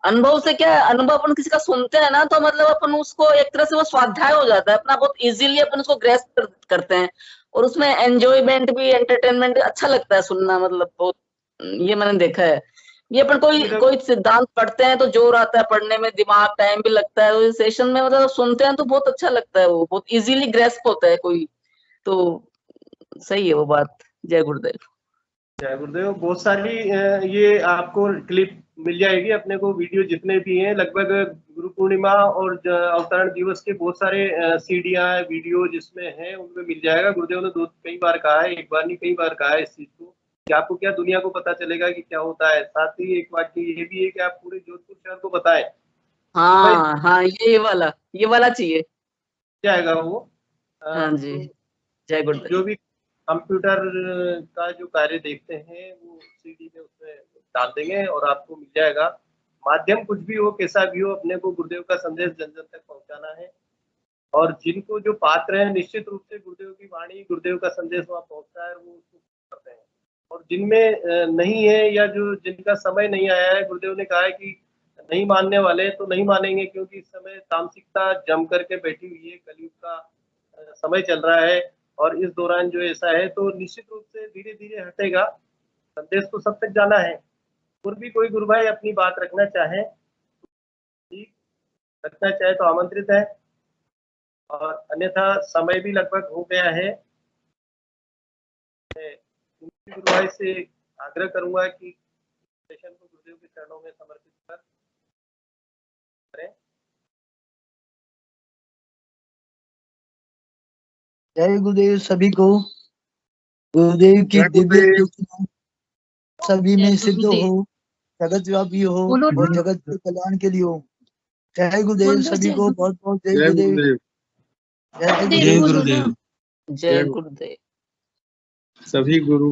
अनुभव से क्या है, अनुभव अपन किसी का सुनते हैं ना, तो मतलब अपन उसको एक तरह से वो स्वाध्याय हो जाता है अपना, बहुत इजीली अपन उसको ग्रैस्प करते हैं, और उसमें एंजॉयमेंट भी, एंटरटेनमेंट अच्छा लगता है सुनना। मतलब बहुत, ये मैंने देखा है। ये अपन कोई सिद्धांत पढ़ते हैं तो जोर आता है पढ़ने में, दिमाग टाइम भी लगता है। तो इस सेशन में मतलब सुनते हैं तो बहुत अच्छा लगता है, वो बहुत इजीली ग्रैस्प होता है कोई। तो सही है वो बात। जय गुरुदेव। जय गुरुदेव। बहुत सारी ये आपको क्लिप मिल जाएगी अपने को, वीडियो जितने भी हैं लगभग गुरु पूर्णिमा और अवतरण दिवस के बहुत सारे सीडियां वीडियो जिसमें हैं उनमें मिल जाएगा। गुरुदेव ने कई बार कहा है, एक बार नहीं कई बार कहा है इस चीज को, कि आपको क्या दुनिया को पता चलेगा कि क्या होता है। साथ ही एक बात ये भी है कि आप पूरे जोधपुर शहर को बताएं। हाँ हाँ, ये वाला चाहिए जाएगा वो। हाँ जी। जय गुरुदेव। जो भी कंप्यूटर का जो कार्य देखते हैं वो सीडी में उसमें डाल देंगे और आपको मिल जाएगा। माध्यम कुछ भी हो, कैसा भी हो, अपने को गुरुदेव का संदेश जन जन तक पहुंचाना है। और जिनको जो पात्र है, निश्चित रूप से गुरुदेव की वाणी, गुरुदेव का संदेश वहाँ पहुंचता है, वो उसको करते हैं। और जिनमें नहीं है या जो जिनका समय नहीं आया है, गुरुदेव ने कहा है कि नहीं मानने वाले तो नहीं मानेंगे, क्योंकि इस समय तामसिकता जम करके बैठी हुई है, कलयुग का समय चल रहा है। और इस दौरान जो ऐसा है तो निश्चित रूप से धीरे धीरे हटेगा। संदेश तो सब तक जाना है। और भी कोई गुरु भाई अपनी बात रखना चाहे, ठीक रखना चाहे तो आमंत्रित है, और अन्यथा समय भी लगभग हो गया है। मैं गुरु भाई से आग्रह करूंगा कि सेशन को गुरुदेव के चरणों में समर्पित करें। जय गुरुदेव सभी को। गुरुदेव की दिव्य सूचना सभी में सिद्ध हो, जगत व्यापी हो और जगत के कल्याण के लिए हो। जय गुरुदेव सभी को। बहुत बहुत जय गुरुदेव। जय गुरुदेव। जय गुरुदेव। सभी गुरु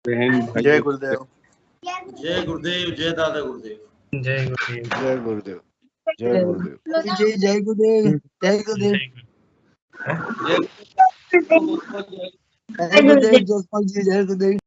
बहन जय गुरुदेव। जय गुरुदेव। जय दादा गुरुदेव। जय गुरुदेव। जय गुरुदेव। जय गुरुदेव। जय गुरुदेव। जय गुरुदेव। जय गुरुदेव जोसपाल जी। जय गुरुदेव।